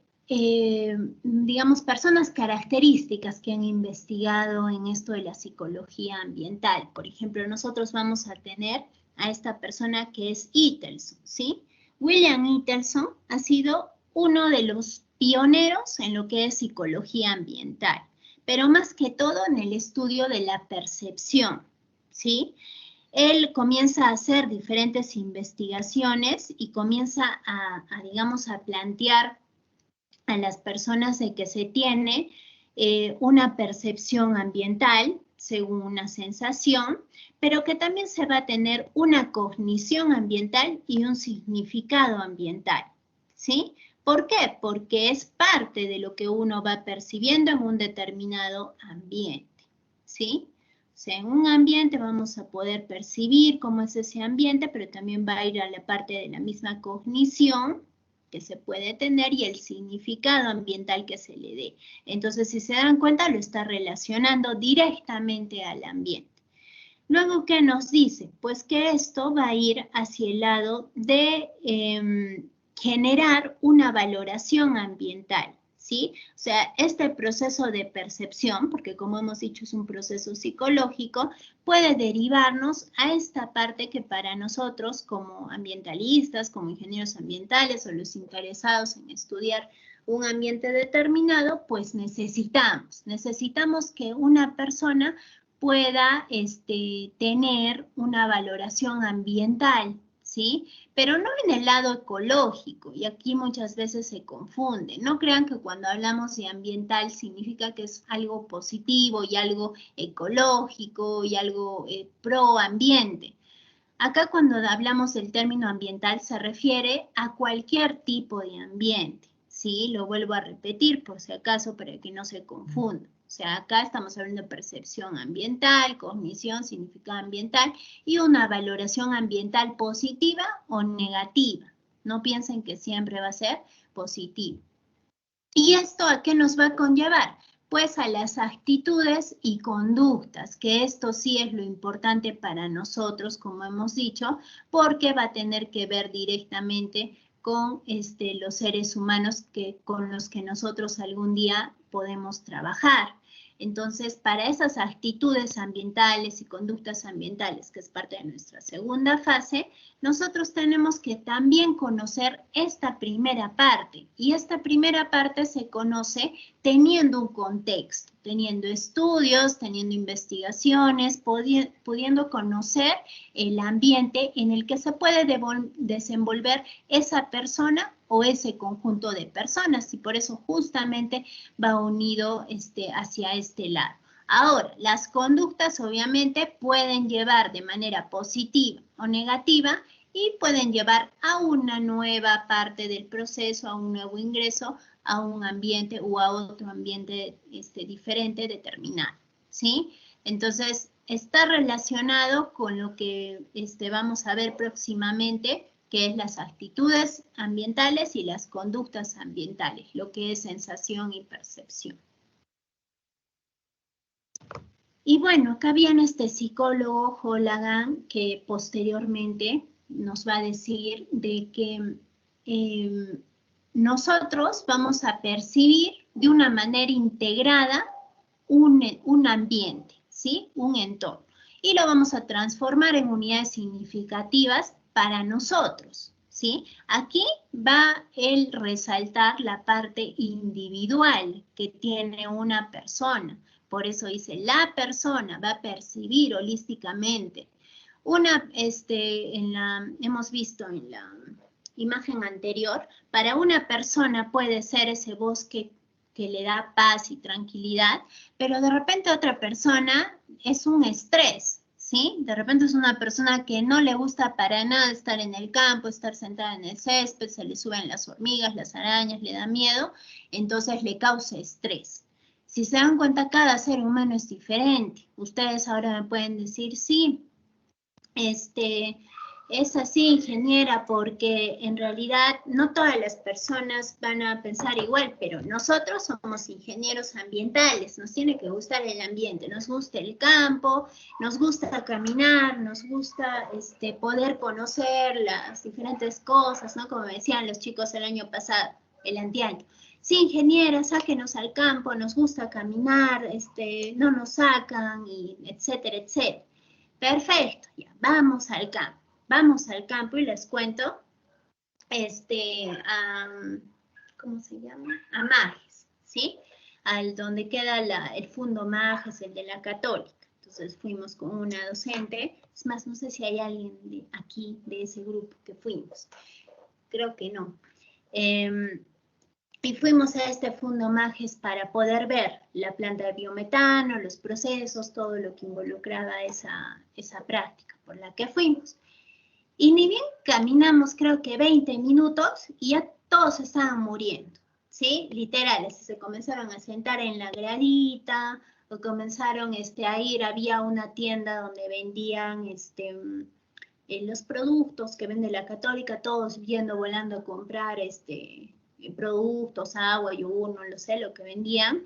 Speaker 1: digamos, personas características que han investigado en esto de la psicología ambiental. Por ejemplo, nosotros vamos a tener a esta persona que es Itelson, ¿sí? William Itelson ha sido uno de los pioneros en lo que es psicología ambiental, pero más que todo en el estudio de la percepción, ¿sí? Él comienza a hacer diferentes investigaciones y comienza digamos, a plantear a las personas de que se tiene una percepción ambiental según una sensación, pero que también se va a tener una cognición ambiental y un significado ambiental, ¿sí? ¿Por qué? Porque es parte de lo que uno va percibiendo en un determinado ambiente, ¿sí? O sea, en un ambiente vamos a poder percibir cómo es ese ambiente, pero también va a ir a la parte de la misma cognición que se puede tener y el significado ambiental que se le dé. Entonces, si se dan cuenta, lo está relacionando directamente al ambiente. Luego, ¿qué nos dice? Pues que esto va a ir hacia el lado de generar una valoración ambiental, ¿sí? O sea, este proceso de percepción, porque como hemos dicho es un proceso psicológico, puede derivarnos a esta parte que para nosotros como ambientalistas, como ingenieros ambientales o los interesados en estudiar un ambiente determinado, pues necesitamos que una persona pueda tener una valoración ambiental, ¿sí? Pero no en el lado ecológico, y aquí muchas veces se confunde. No crean que cuando hablamos de ambiental significa que es algo positivo y algo ecológico y algo pro ambiente. Acá cuando hablamos del término ambiental se refiere a cualquier tipo de ambiente, ¿sí? Lo vuelvo a repetir por si acaso para que no se confunda. O sea, acá estamos hablando de percepción ambiental, cognición, significado ambiental y una valoración ambiental positiva o negativa. No piensen que siempre va a ser positivo. ¿Y esto a qué nos va a conllevar? Pues a las actitudes y conductas, que esto sí es lo importante para nosotros, como hemos dicho, porque va a tener que ver directamente con los seres humanos con los que nosotros algún día podemos trabajar. Entonces, para esas actitudes ambientales y conductas ambientales, que es parte de nuestra segunda fase, nosotros tenemos que también conocer esta primera parte. Y esta primera parte se conoce teniendo un contexto, teniendo estudios, teniendo investigaciones, pudiendo conocer el ambiente en el que se puede desenvolver esa persona o ese conjunto de personas, y por eso justamente va unido hacia este lado. Ahora, las conductas obviamente pueden llevar de manera positiva o negativa y pueden llevar a una nueva parte del proceso, a un nuevo ingreso, a un ambiente o a otro ambiente diferente determinado, ¿sí? Entonces, está relacionado con lo que vamos a ver próximamente, que es las actitudes ambientales y las conductas ambientales, lo que es sensación y percepción. Y bueno, acá viene este psicólogo Holland que posteriormente nos va a decir de que nosotros vamos a percibir de una manera integrada un ambiente, ¿sí? Un entorno. y lo vamos a transformar en unidades significativas para nosotros, ¿sí? Aquí va el resaltar la parte individual que tiene una persona. Por eso dice, la persona va a percibir holísticamente. Hemos visto en la imagen anterior, para una persona puede ser ese bosque que le da paz y tranquilidad, pero de repente otra persona es un estrés, ¿sí? De repente es una persona que no le gusta para nada estar en el campo, estar sentada en el césped, se le suben las hormigas, las arañas, le da miedo, entonces le causa estrés. Si se dan cuenta, cada ser humano es diferente. Ustedes ahora me pueden decir, sí, es así, ingeniera, porque en realidad no todas las personas van a pensar igual, pero nosotros somos ingenieros ambientales, nos tiene que gustar el ambiente, nos gusta el campo, nos gusta caminar, nos gusta poder conocer las diferentes cosas, ¿no? Como decían los chicos el año pasado, el anteaño. Sí, ingeniera, sáquenos al campo, nos gusta caminar, no nos sacan, y etcétera, etcétera. Perfecto, ya, vamos al campo. Vamos al campo y les cuento, ¿cómo se llama? A Majes, ¿sí? Al donde queda el Fundo Majes, el de la Católica. Entonces fuimos con una docente, es más, no sé si hay alguien de aquí, de ese grupo que fuimos. Creo que no. Y fuimos a este Fundo Majes para poder ver la planta de biometano, los procesos, todo lo que involucraba esa práctica por la que fuimos. Y ni bien caminamos, creo que 20 minutos, y ya todos estaban muriendo, ¿sí? Literal, se comenzaron a sentar en la gradita, o comenzaron a ir, había una tienda donde vendían los productos que vende la Católica, todos yendo, volando a comprar productos, agua, yogur, no lo sé, lo que vendían.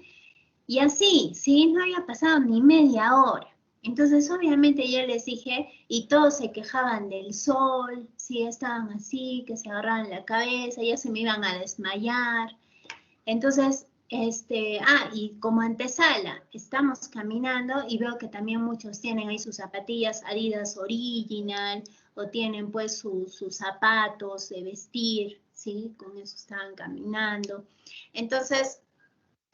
Speaker 1: Y así, ¿sí? No había pasado ni media hora. Entonces, obviamente, yo les dije, y todos se quejaban del sol, sí, estaban así, que se agarraban la cabeza, ya se me iban a desmayar. Entonces, y como antesala, estamos caminando y veo que también muchos tienen ahí sus zapatillas Adidas Original, o tienen pues sus zapatos de vestir, ¿sí? Con eso estaban caminando. Entonces,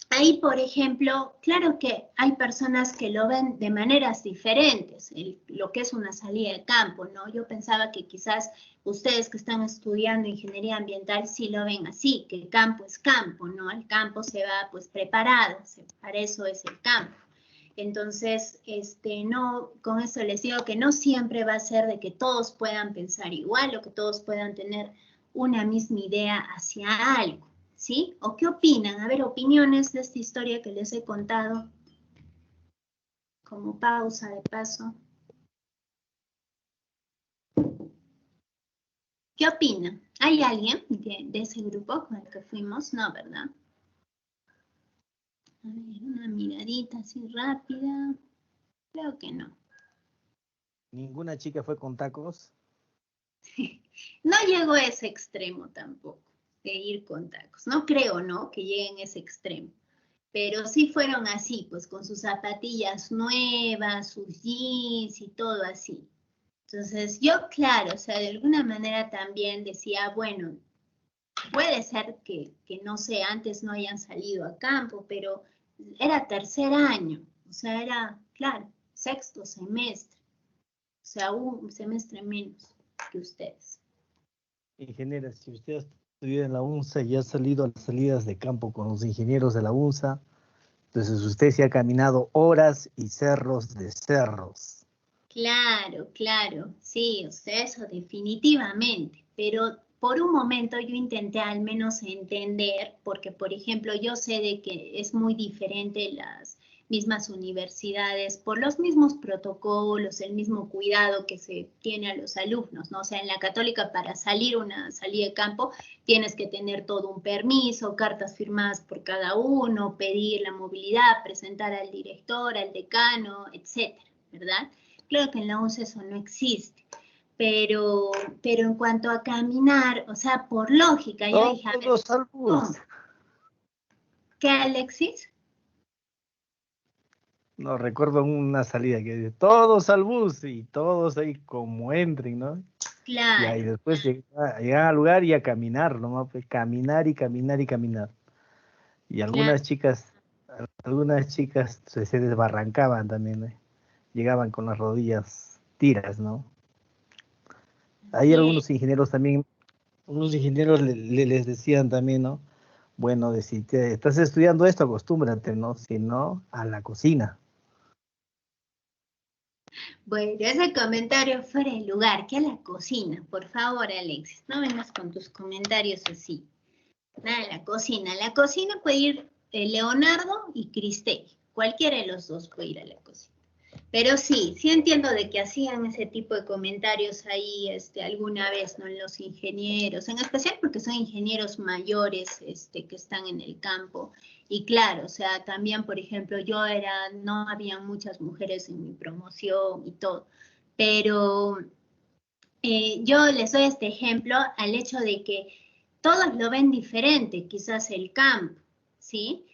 Speaker 1: ahí, por ejemplo, claro que hay personas que lo ven de maneras diferentes, lo que es una salida de campo, ¿no? Yo pensaba que quizás ustedes que están estudiando ingeniería ambiental sí lo ven así, que el campo es campo, ¿no? El campo se va pues preparado, para eso es el campo. Entonces, no, con eso les digo que no siempre va a ser de que todos puedan pensar igual o que todos puedan tener una misma idea hacia algo. ¿Sí? ¿O qué opinan? A ver, opiniones de esta historia que les he contado. Como pausa de paso. ¿Qué opinan? ¿Hay alguien de ese grupo con el que fuimos? No, ¿verdad? A ver, una miradita así rápida. Creo que no.
Speaker 20: ¿Ninguna chica fue con tacos?
Speaker 1: No llegó a ese extremo tampoco, de ir con tacos. No creo, ¿no? Que lleguen a ese extremo. Pero sí fueron así, pues con sus zapatillas nuevas, sus jeans y todo así. Entonces yo, claro, o sea, de alguna manera también decía, bueno, puede ser que no sé, antes no hayan salido a campo, pero era tercer año, o sea, era, claro, sexto semestre, o sea, un semestre menos que ustedes.
Speaker 20: Ingeniera, si usted ha estudiado en la UNSA y ha salido a las salidas de campo con los ingenieros de la UNSA, entonces usted se ha caminado horas y cerros de cerros.
Speaker 1: Claro, claro, sí, o sea, eso definitivamente, pero por un momento yo intenté al menos entender, porque por ejemplo yo sé de que es muy diferente las mismas universidades, por los mismos protocolos, el mismo cuidado que se tiene a los alumnos, ¿no? O sea, en la Católica para salir una salida de campo tienes que tener todo un permiso, cartas firmadas por cada uno, pedir la movilidad, presentar al director, al decano, etcétera, ¿verdad? Claro que en la UNSA eso no existe, pero en cuanto a caminar, o sea, por lógica, yo dije, a ver, ¿cómo? ¿Qué, Alexis?
Speaker 20: No, recuerdo una salida que dice, todos al bus, y todos ahí como entren, ¿no?
Speaker 1: Claro.
Speaker 20: Y después llegan al lugar y a caminar, nomás, pues, caminar y caminar y caminar. Y algunas chicas se desbarrancaban también, ¿no? Llegaban con las rodillas tiras, ¿no? Hay algunos ingenieros también, unos ingenieros les decían también, ¿no? Bueno, si te estás estudiando esto, acostúmbrate, ¿no? Si no, a la cocina.
Speaker 1: Bueno, ese comentario fuera de lugar, que a la cocina, por favor, Alexis, no vengas con tus comentarios así. Nada, la cocina puede ir Leonardo y Cristel, cualquiera de los dos puede ir a la cocina. Pero sí entiendo de que hacían ese tipo de comentarios ahí alguna vez, ¿no? En los ingenieros, en especial porque son ingenieros mayores que están en el campo. Y claro, o sea, también, por ejemplo, no había muchas mujeres en mi promoción y todo, pero yo les doy este ejemplo al hecho de que todos lo ven diferente, quizás el campo, ¿sí?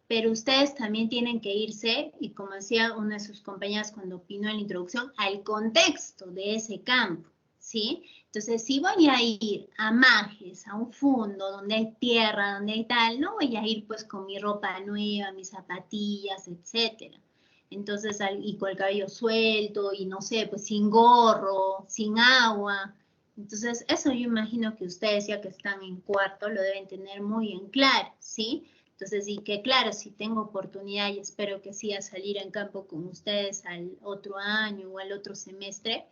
Speaker 1: Pero ustedes también tienen que irse, y como decía una de sus compañeras cuando opinó en la introducción, al contexto de ese campo, ¿sí? Entonces, si voy a ir a Majes, a un fondo donde hay tierra, donde hay tal, no voy a ir pues con mi ropa nueva, mis zapatillas, etcétera. Entonces, y con el cabello suelto, y no sé, pues sin gorro, sin agua. Entonces, eso yo imagino que ustedes, ya que están en cuarto, lo deben tener muy en claro, ¿sí? Entonces, y que claro, si tengo oportunidad, y espero que sí, a salir en campo con ustedes al otro año o al otro semestre,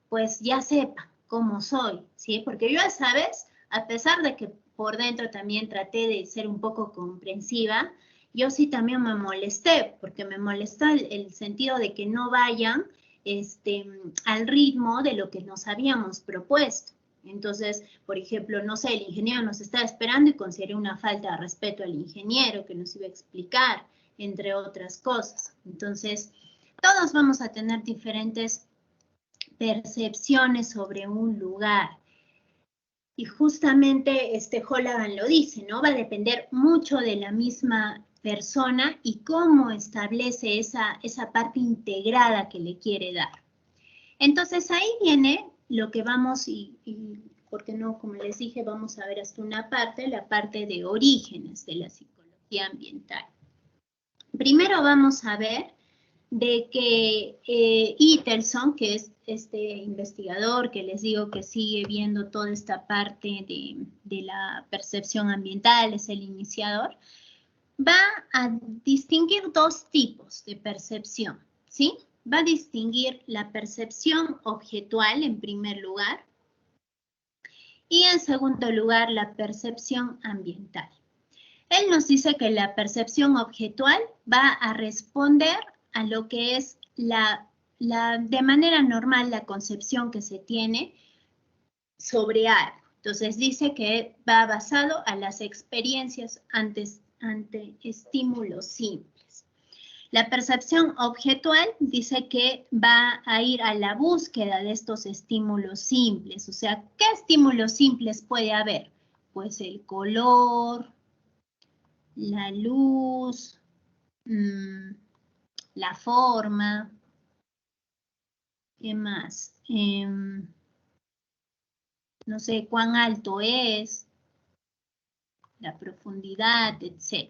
Speaker 1: pues ya sepa cómo soy, ¿sí? Porque yo, ¿sabes? A pesar de que por dentro también traté de ser un poco comprensiva, yo sí también me molesté, porque me molestó el sentido de que no vayan al ritmo de lo que nos habíamos propuesto. Entonces, por ejemplo, no sé, el ingeniero nos estaba esperando y consideré una falta de respeto al ingeniero que nos iba a explicar, entre otras cosas. Entonces, todos vamos a tener diferentes percepciones sobre un lugar. Y justamente Holagan lo dice, ¿no? Va a depender mucho de la misma persona y cómo establece esa parte integrada que le quiere dar. Entonces ahí viene lo que vamos, porque no, como les dije, vamos a ver hasta una parte, la parte de orígenes de la psicología ambiental. Primero vamos a ver de que Itelson, que es este investigador que les digo que sigue viendo toda esta parte de la percepción ambiental, es el iniciador, va a distinguir dos tipos de percepción, ¿sí? Va a distinguir la percepción objetual en primer lugar y en segundo lugar la percepción ambiental. Él nos dice que la percepción objetual va a responder a lo que es de manera normal la concepción que se tiene sobre algo. Entonces dice que va basado a las experiencias ante estímulos simples. La percepción objetual dice que va a ir a la búsqueda de estos estímulos simples. O sea, ¿qué estímulos simples puede haber? Pues el color, la luz, la forma, ¿qué más? No sé cuán alto es, la profundidad, etc.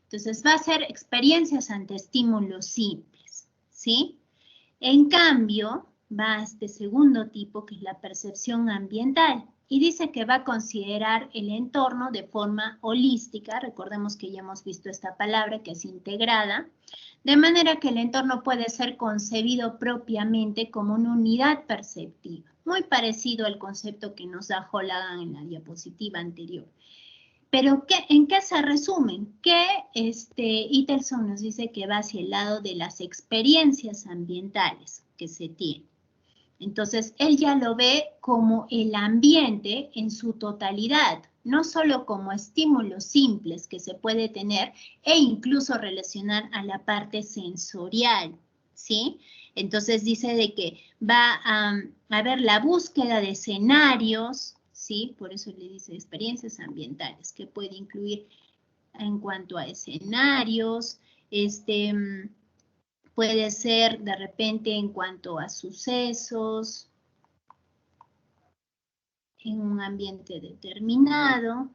Speaker 1: Entonces va a ser experiencias ante estímulos simples, ¿sí? En cambio, va a este segundo tipo, que es la percepción ambiental, y dice que va a considerar el entorno de forma holística, recordemos que ya hemos visto esta palabra que es integrada, de manera que el entorno puede ser concebido propiamente como una unidad perceptiva, muy parecido al concepto que nos da Holagan en la diapositiva anterior. Pero ¿en qué se resumen? Que Itelson nos dice que va hacia el lado de las experiencias ambientales que se tienen. Entonces, él ya lo ve como el ambiente en su totalidad, no solo como estímulos simples que se puede tener e incluso relacionar a la parte sensorial, ¿sí? Entonces dice de que va a haber la búsqueda de escenarios, ¿sí? Por eso le dice experiencias ambientales, que puede incluir en cuanto a escenarios, puede ser de repente en cuanto a sucesos, en un ambiente determinado,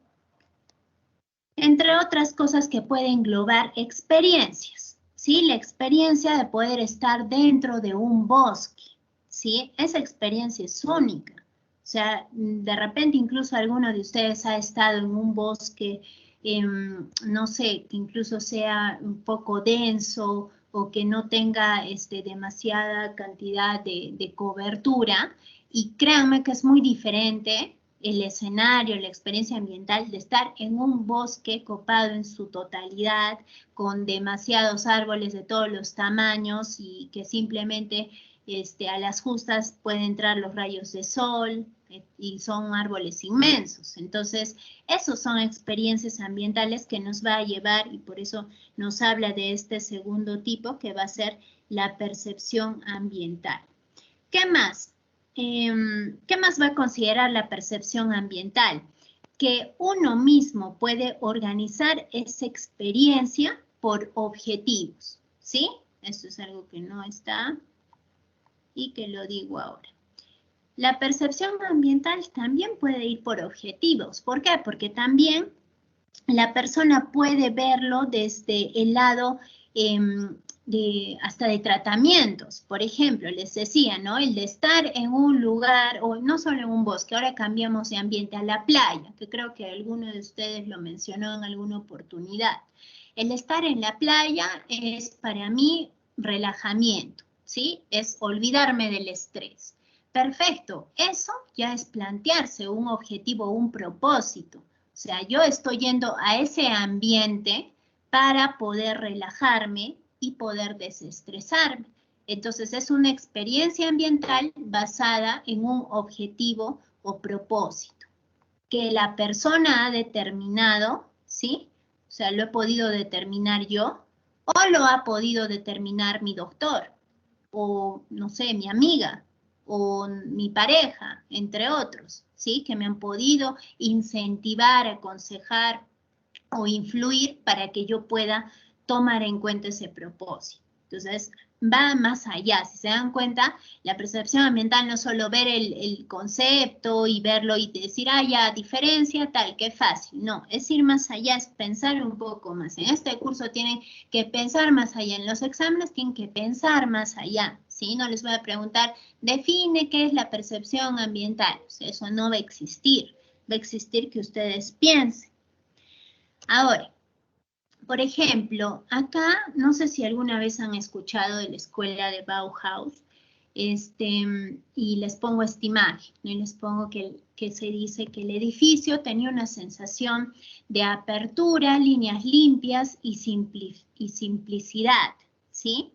Speaker 1: entre otras cosas que pueden englobar experiencias, ¿sí? La experiencia de poder estar dentro de un bosque, ¿sí? Esa experiencia es única. O sea, de repente incluso alguno de ustedes ha estado en un bosque, no sé, que incluso sea un poco denso o que no tenga demasiada cantidad de cobertura, y créanme que es muy diferente el escenario, la experiencia ambiental de estar en un bosque copado en su totalidad, con demasiados árboles de todos los tamaños y que simplemente a las justas pueden entrar los rayos de sol y son árboles inmensos. Entonces, esos son experiencias ambientales que nos va a llevar, y por eso nos habla de este segundo tipo, que va a ser la percepción ambiental. ¿Qué más? ¿Qué más va a considerar la percepción ambiental? Que uno mismo puede organizar esa experiencia por objetivos, ¿sí? Esto es algo que no está y que lo digo ahora. La percepción ambiental también puede ir por objetivos. ¿Por qué? Porque también la persona puede verlo desde el lado hasta de tratamientos. Por ejemplo, les decía, ¿no? El de estar en un lugar, o no solo en un bosque, ahora cambiamos de ambiente a la playa, que creo que alguno de ustedes lo mencionó en alguna oportunidad. El estar en la playa es para mí relajamiento, ¿sí? Es olvidarme del estrés. Perfecto, eso ya es plantearse un objetivo, un propósito. O sea, yo estoy yendo a ese ambiente para poder relajarme y poder desestresarme. Entonces, es una experiencia ambiental basada en un objetivo o propósito que la persona ha determinado, ¿sí? O sea, lo he podido determinar yo o lo ha podido determinar mi doctor o, no sé, mi amiga o mi pareja, entre otros, ¿sí? Que me han podido incentivar, aconsejar o influir para que yo pueda tomar en cuenta ese propósito. Entonces, va más allá. Si se dan cuenta, la percepción ambiental no es solo ver el concepto y verlo y decir, ah, ya, diferencia, tal, qué fácil. No, es ir más allá, es pensar un poco más. En este curso tienen que pensar más allá. En los exámenes tienen que pensar más allá, ¿sí? No les voy a preguntar, define qué es la percepción ambiental. O sea, eso no va a existir. Va a existir que ustedes piensen. Ahora, por ejemplo, acá, no sé si alguna vez han escuchado de la escuela de Bauhaus, y les pongo esta imagen, ¿no? Y les pongo que se dice que el edificio tenía una sensación de apertura, líneas limpias y simplicidad, ¿sí?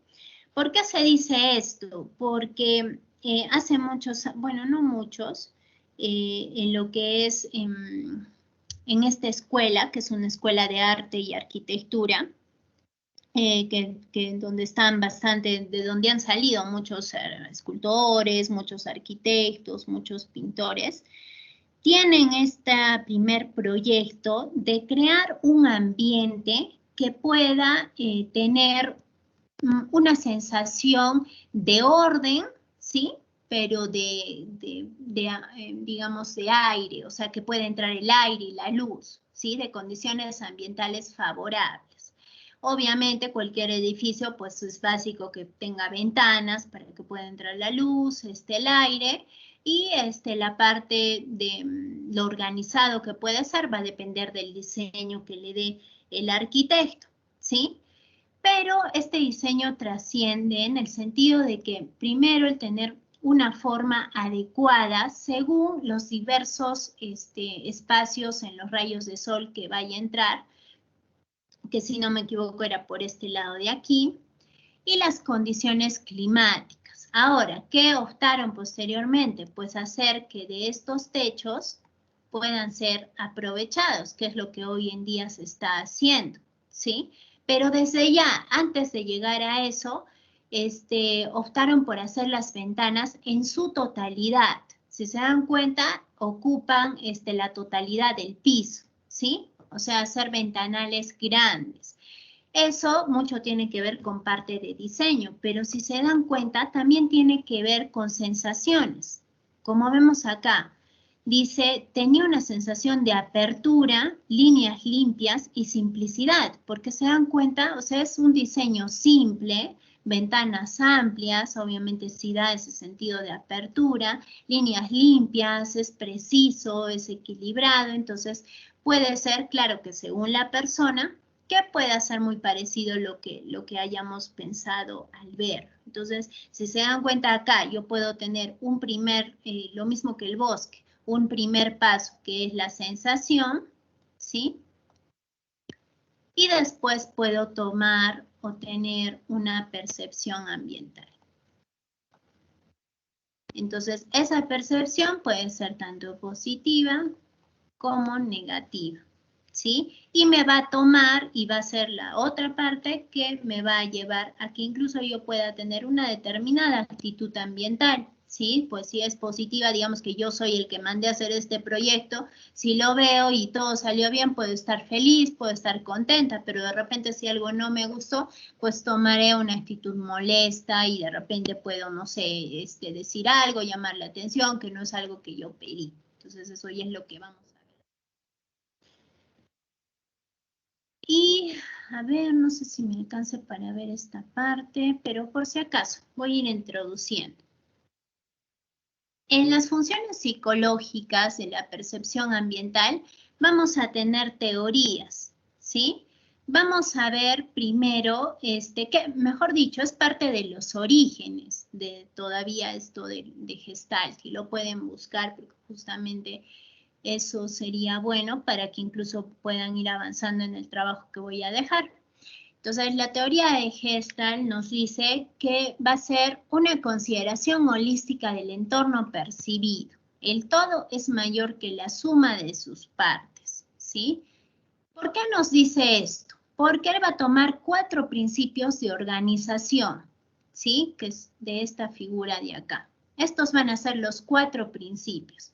Speaker 1: ¿Por qué se dice esto? Porque hace muchos, bueno, no muchos, en lo que es en esta escuela, que es una escuela de arte y arquitectura, donde están bastante, de donde han salido muchos escultores, muchos arquitectos, muchos pintores, tienen este primer proyecto de crear un ambiente que pueda tener una sensación de orden, ¿sí? Pero digamos, de aire, o sea, que puede entrar el aire y la luz, ¿sí? De condiciones ambientales favorables. Obviamente, cualquier edificio, pues es básico que tenga ventanas para que pueda entrar la luz, el aire, y la parte de lo organizado que puede ser va a depender del diseño que le dé el arquitecto, ¿sí? Pero este diseño trasciende en el sentido de que primero el tener una forma adecuada según los diversos espacios en los rayos de sol que vaya a entrar, que si no me equivoco era por este lado de aquí, y las condiciones climáticas. Ahora, ¿qué optaron posteriormente? Pues hacer que de estos techos puedan ser aprovechados, que es lo que hoy en día se está haciendo, ¿sí? Pero desde ya, antes de llegar a eso, optaron por hacer las ventanas en su totalidad. Si se dan cuenta, ocupan la totalidad del piso, ¿sí? O sea, hacer ventanales grandes. Eso mucho tiene que ver con parte de diseño, pero si se dan cuenta, también tiene que ver con sensaciones. Como vemos acá, dice, tenía una sensación de apertura, líneas limpias y simplicidad, porque se dan cuenta, o sea, es un diseño simple, ventanas amplias, obviamente sí da ese sentido de apertura, líneas limpias, es preciso, es equilibrado, entonces puede ser, claro que según la persona, que pueda ser muy parecido lo que hayamos pensado al ver. Entonces, si se dan cuenta acá, yo puedo tener un primer, lo mismo que el bosque, un primer paso que es la sensación, ¿sí? Y después puedo tomar o tener una percepción ambiental. Entonces, esa percepción puede ser tanto positiva como negativa, ¿sí? Y me va a tomar y va a ser la otra parte que me va a llevar a que incluso yo pueda tener una determinada actitud ambiental, ¿sí? Pues si es positiva, digamos que yo soy el que mandé a hacer este proyecto, si lo veo y todo salió bien, puedo estar feliz, puedo estar contenta, pero de repente si algo no me gustó, pues tomaré una actitud molesta y de repente puedo, no sé, decir algo, llamar la atención, que no es algo que yo pedí. Entonces eso ya es lo que vamos a ver. Y, a ver, no sé si me alcance para ver esta parte, pero por si acaso, voy a ir introduciendo. En las funciones psicológicas de la percepción ambiental vamos a tener teorías, ¿sí? Vamos a ver primero, que mejor dicho, es parte de los orígenes de todavía esto de Gestalt, que lo pueden buscar porque justamente eso sería bueno para que incluso puedan ir avanzando en el trabajo que voy a dejar. Entonces, la teoría de Gestalt nos dice que va a ser una consideración holística del entorno percibido. El todo es mayor que la suma de sus partes, ¿sí? ¿Por qué nos dice esto? Porque él va a tomar 4 principios de organización, ¿sí? Que es de esta figura de acá. Estos van a ser los 4 principios.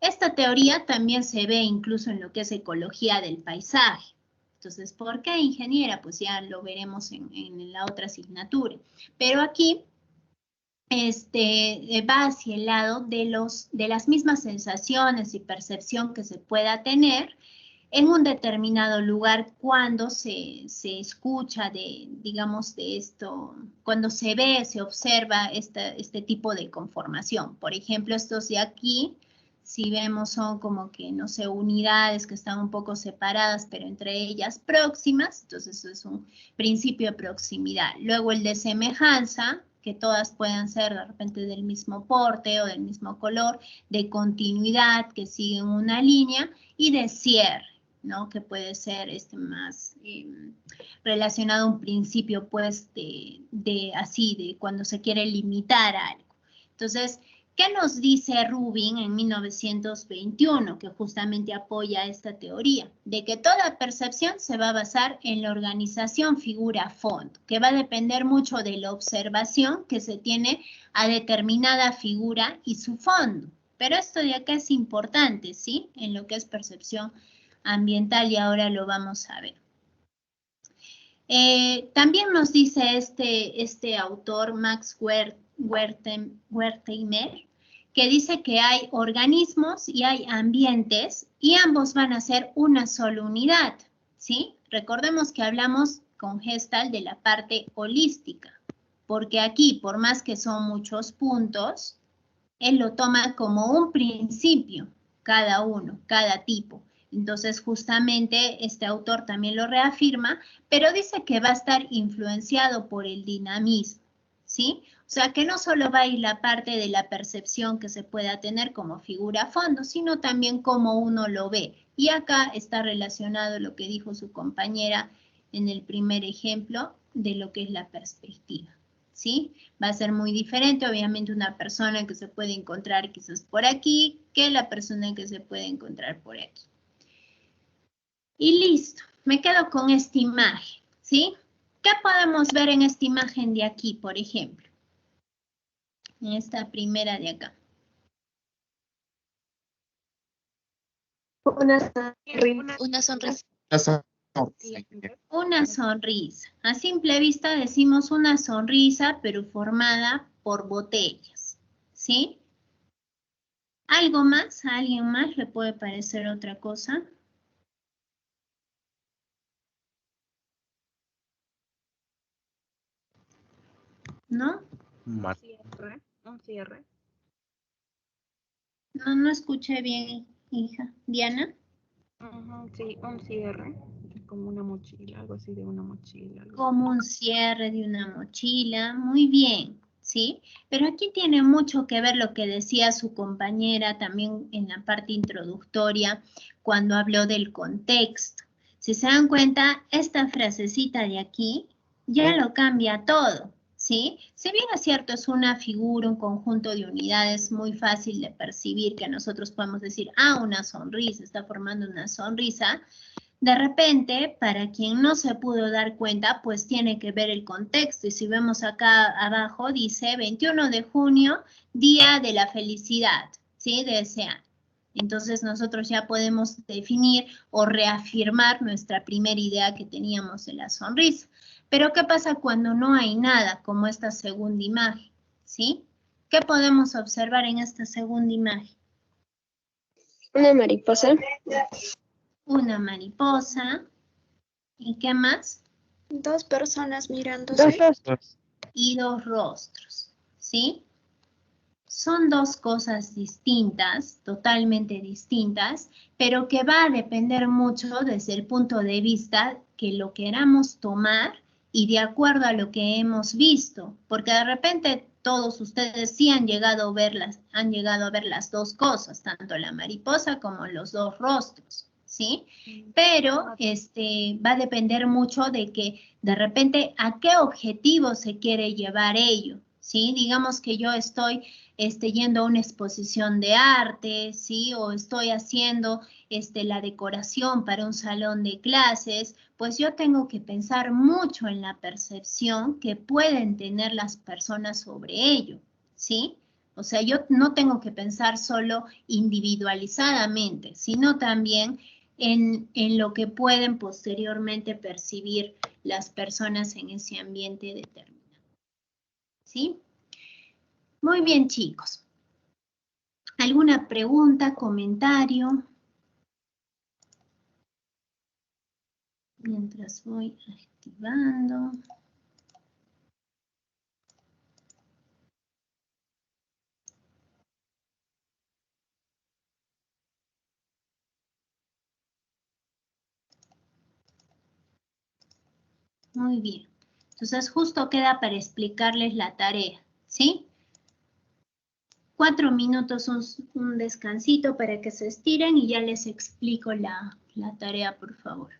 Speaker 1: Esta teoría también se ve incluso en lo que es ecología del paisaje. Entonces, ¿por qué ingeniera? Pues ya lo veremos en la otra asignatura. Pero aquí va hacia el lado de las mismas sensaciones y percepción que se pueda tener en un determinado lugar cuando se escucha digamos, de esto, cuando se ve, se observa este tipo de conformación. Por ejemplo, estos de aquí, si vemos, son como que, no sé, unidades que están un poco separadas, pero entre ellas próximas, entonces eso es un principio de proximidad. Luego el de semejanza, que todas puedan ser de repente del mismo porte o del mismo color, de continuidad, que siguen una línea, y de cierre, ¿no? Que puede ser más relacionado a un principio, pues, de cuando se quiere limitar algo. Entonces, ¿qué nos dice Rubin en 1921, que justamente apoya esta teoría? De que toda percepción se va a basar en la organización figura-fondo, que va a depender mucho de la observación que se tiene a determinada figura y su fondo. Pero esto de acá es importante, ¿sí? En lo que es percepción ambiental, y ahora lo vamos a ver. También nos dice este autor, Max Wertheimer, que dice que hay organismos y hay ambientes y ambos van a ser una sola unidad, ¿sí? Recordemos que hablamos con Gestalt de la parte holística, porque aquí, por más que son muchos puntos, él lo toma como un principio, cada uno, cada tipo. Entonces, justamente, este autor también lo reafirma, pero dice que va a estar influenciado por el dinamismo, ¿sí? O sea, que no solo va a ir la parte de la percepción que se pueda tener como figura a fondo, sino también cómo uno lo ve. Y acá está relacionado lo que dijo su compañera en el primer ejemplo de lo que es la perspectiva, ¿sí? Va a ser muy diferente, obviamente, una persona que se puede encontrar quizás por aquí, que la persona que se puede encontrar por aquí. Y listo, me quedo con esta imagen, ¿sí? ¿Qué podemos ver en esta imagen de aquí, por ejemplo? En esta primera de acá.
Speaker 12: Una sonrisa.
Speaker 10: Una
Speaker 1: Una sonrisa. A simple vista decimos una sonrisa, pero formada por botellas, ¿sí? ¿Algo más? ¿A alguien más le puede parecer otra cosa? ¿No?
Speaker 14: Cierre, un cierre.
Speaker 1: No escuché bien, hija. ¿Diana?
Speaker 14: Ujú, sí, un cierre, como una mochila, algo así de una mochila.
Speaker 1: Como un cierre de una mochila. Muy bien, ¿sí? Pero aquí tiene mucho que ver lo que decía su compañera también en la parte introductoria cuando habló del contexto. Si se dan cuenta, esta frasecita de aquí ya lo cambia todo, ¿sí? Si bien es cierto, es una figura, un conjunto de unidades muy fácil de percibir que nosotros podemos decir, ah, una sonrisa, está formando una sonrisa. De repente, para quien no se pudo dar cuenta, pues tiene que ver el contexto. Y si vemos acá abajo, dice 21 de junio, Día de la Felicidad, ¿sí? De ese año. Entonces nosotros ya podemos definir o reafirmar nuestra primera idea que teníamos de la sonrisa. Pero ¿qué pasa cuando no hay nada, como esta segunda imagen, ¿sí? ¿Qué podemos observar en esta segunda imagen?
Speaker 11: Una mariposa.
Speaker 1: Una mariposa. ¿Y qué más?
Speaker 11: Dos personas mirándose.
Speaker 1: Y dos rostros, ¿sí? Son dos cosas distintas, totalmente distintas, pero que va a depender mucho desde el punto de vista que lo queramos tomar y de acuerdo a lo que hemos visto, porque de repente todos ustedes sí han llegado a ver las dos cosas, tanto la mariposa como los dos rostros, ¿sí? Pero va a depender mucho de que de repente a qué objetivo se quiere llevar ello, ¿sí? Digamos que yo estoy yendo a una exposición de arte, ¿sí? O estoy haciendo la decoración para un salón de clases, pues yo tengo que pensar mucho en la percepción que pueden tener las personas sobre ello, ¿sí? O sea, yo no tengo que pensar solo individualizadamente, sino también en lo que pueden posteriormente percibir las personas en ese ambiente determinado, ¿sí? Muy bien, chicos. ¿Alguna pregunta, comentario? Mientras voy activando. Muy bien. Entonces, justo queda para explicarles la tarea, ¿sí? 4 minutos, un descansito para que se estiren y ya les explico la tarea, por favor.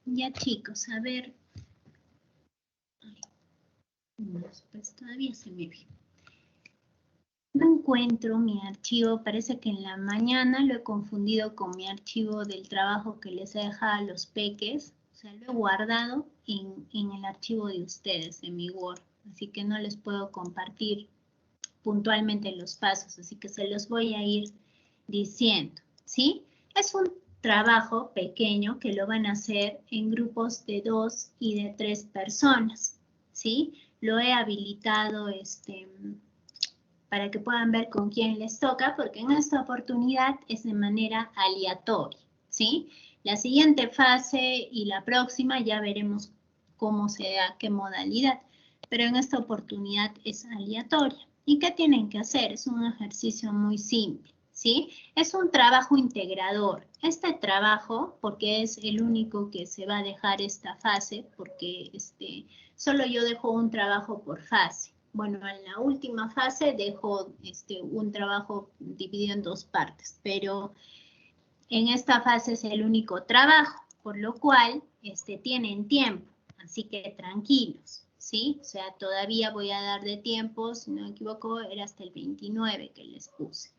Speaker 1: Ya chicos, a ver. No, pues todavía se me ve. No encuentro mi archivo, parece que en la mañana lo he confundido con mi archivo del trabajo que les he dejado a los peques. O sea, lo he guardado en el archivo de ustedes, en mi Word. Así que no les puedo compartir puntualmente los pasos, así que se los voy a ir diciendo, ¿sí? Es un trabajo pequeño que lo van a hacer en grupos de 2 y de 3 personas, ¿sí? Lo he habilitado para que puedan ver con quién les toca, porque en esta oportunidad es de manera aleatoria, ¿sí? La siguiente fase y la próxima ya veremos cómo se da, qué modalidad, pero en esta oportunidad es aleatoria. ¿Y qué tienen que hacer? Es un ejercicio muy simple, ¿sí? Es un trabajo integrador. Este trabajo, porque es el único que se va a dejar esta fase, porque solo yo dejo un trabajo por fase. Bueno, en la última fase dejo un trabajo dividido en 2 partes, pero en esta fase es el único trabajo, por lo cual tienen tiempo, así que tranquilos, ¿sí? O sea, todavía voy a dar de tiempo, si no me equivoco, era hasta el 29 que les puse.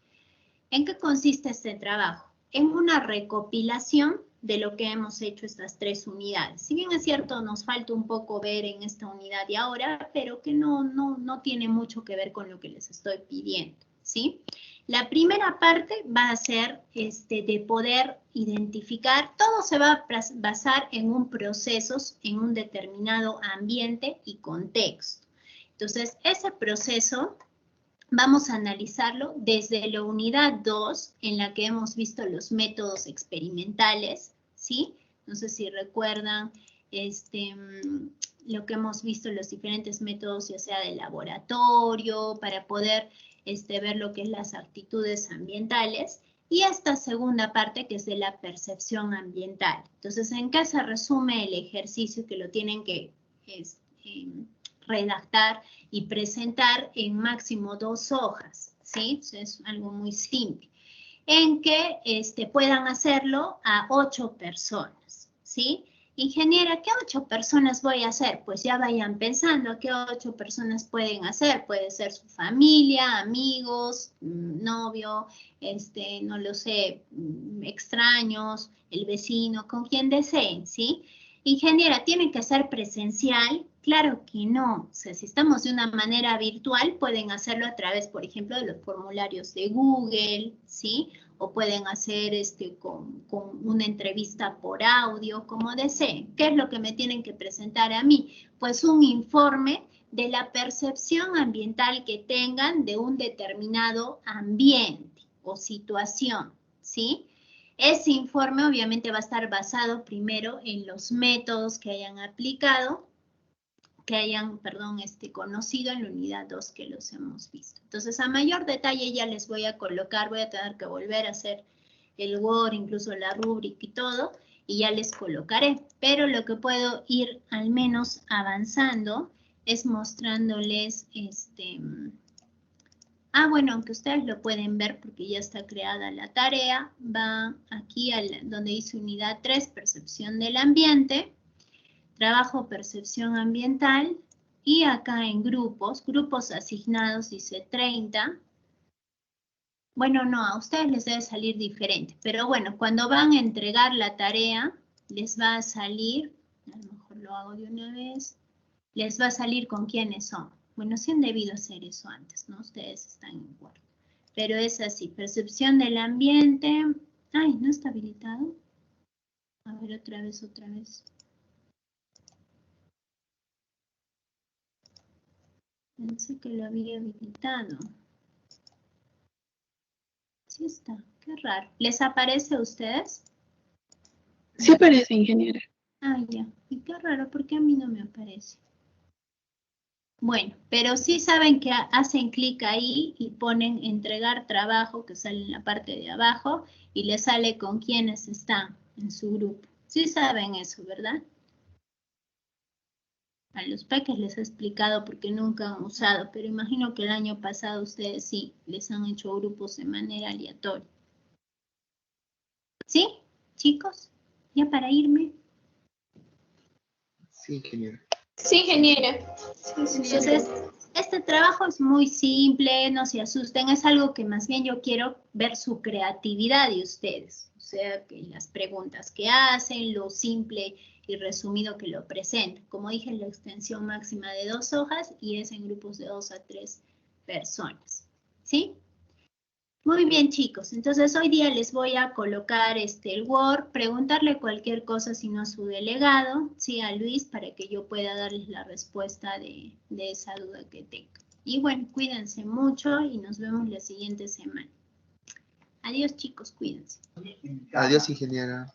Speaker 1: ¿En qué consiste este trabajo? En una recopilación de lo que hemos hecho estas 3 unidades. Si bien es cierto, nos falta un poco ver en esta unidad de ahora, pero que no tiene mucho que ver con lo que les estoy pidiendo, ¿sí? La primera parte va a ser de poder identificar, todo se va a basar en un proceso, en un determinado ambiente y contexto. Entonces, ese proceso vamos a analizarlo desde la unidad 2, en la que hemos visto los métodos experimentales, ¿sí? No sé si recuerdan lo que hemos visto, los diferentes métodos, ya sea de laboratorio, para poder ver lo que es las actitudes ambientales, y esta segunda parte que es de la percepción ambiental. Entonces, ¿en qué se resume el ejercicio que lo tienen que redactar y presentar en máximo 2 hojas, ¿sí? Es algo muy simple. En que puedan hacerlo a 8 personas, ¿sí? Ingeniera, ¿qué 8 personas voy a hacer? Pues ya vayan pensando qué 8 personas pueden hacer. Puede ser su familia, amigos, novio, no lo sé, extraños, el vecino, con quien deseen, ¿sí? Ingeniera, ¿tiene que ser presencial? Claro que no. O sea, si estamos de una manera virtual, pueden hacerlo a través, por ejemplo, de los formularios de Google, ¿sí? O pueden hacer con una entrevista por audio, como deseen. ¿Qué es lo que me tienen que presentar a mí? Pues un informe de la percepción ambiental que tengan de un determinado ambiente o situación, ¿sí? Ese informe obviamente va a estar basado primero en los métodos que hayan aplicado, que hayan, conocido en la unidad 2 que los hemos visto. Entonces, a mayor detalle ya les voy a colocar, voy a tener que volver a hacer el Word, incluso la rúbrica y todo, y ya les colocaré. Pero lo que puedo ir al menos avanzando es mostrándoles bueno, aunque ustedes lo pueden ver porque ya está creada la tarea, va aquí donde dice unidad 3, percepción del ambiente, trabajo percepción ambiental, y acá en grupos asignados dice 30. Bueno, no, a ustedes les debe salir diferente, pero bueno, cuando van a entregar la tarea, les va a salir, a lo mejor lo hago de una vez, les va a salir con quiénes son. Bueno, sí han debido hacer eso antes, ¿no? Ustedes están en Word. Pero es así, percepción del ambiente. Ay, ¿no está habilitado? A ver, otra vez. Pensé que lo había habilitado. Sí está, qué raro. ¿Les aparece a ustedes?
Speaker 14: Sí aparece, ingeniera.
Speaker 1: Ah, ya. Y qué raro, ¿por qué a mí no me aparece? Bueno, pero sí saben que hacen clic ahí y ponen entregar trabajo, que sale en la parte de abajo, y les sale con quiénes están en su grupo. Sí saben eso, ¿verdad? A los peques les he explicado porque nunca han usado, pero imagino que el año pasado ustedes sí les han hecho grupos de manera aleatoria. ¿Sí, chicos? ¿Ya para irme?
Speaker 6: Sí, ingeniera.
Speaker 9: Sí, ingeniera.
Speaker 1: Entonces, este trabajo es muy simple, no se asusten, es algo que más bien yo quiero ver su creatividad de ustedes. O sea, que las preguntas que hacen, lo simple y resumido que lo presentan. Como dije, la extensión máxima de 2 hojas y es en grupos de 2 a 3 personas. ¿Sí? Muy bien, chicos. Entonces, hoy día les voy a colocar el Word, preguntarle cualquier cosa, si no a su delegado, sí, a Luis, para que yo pueda darles la respuesta de esa duda que tengan. Y bueno, cuídense mucho y nos vemos la siguiente semana. Adiós, chicos, cuídense.
Speaker 6: Adiós, ingeniera.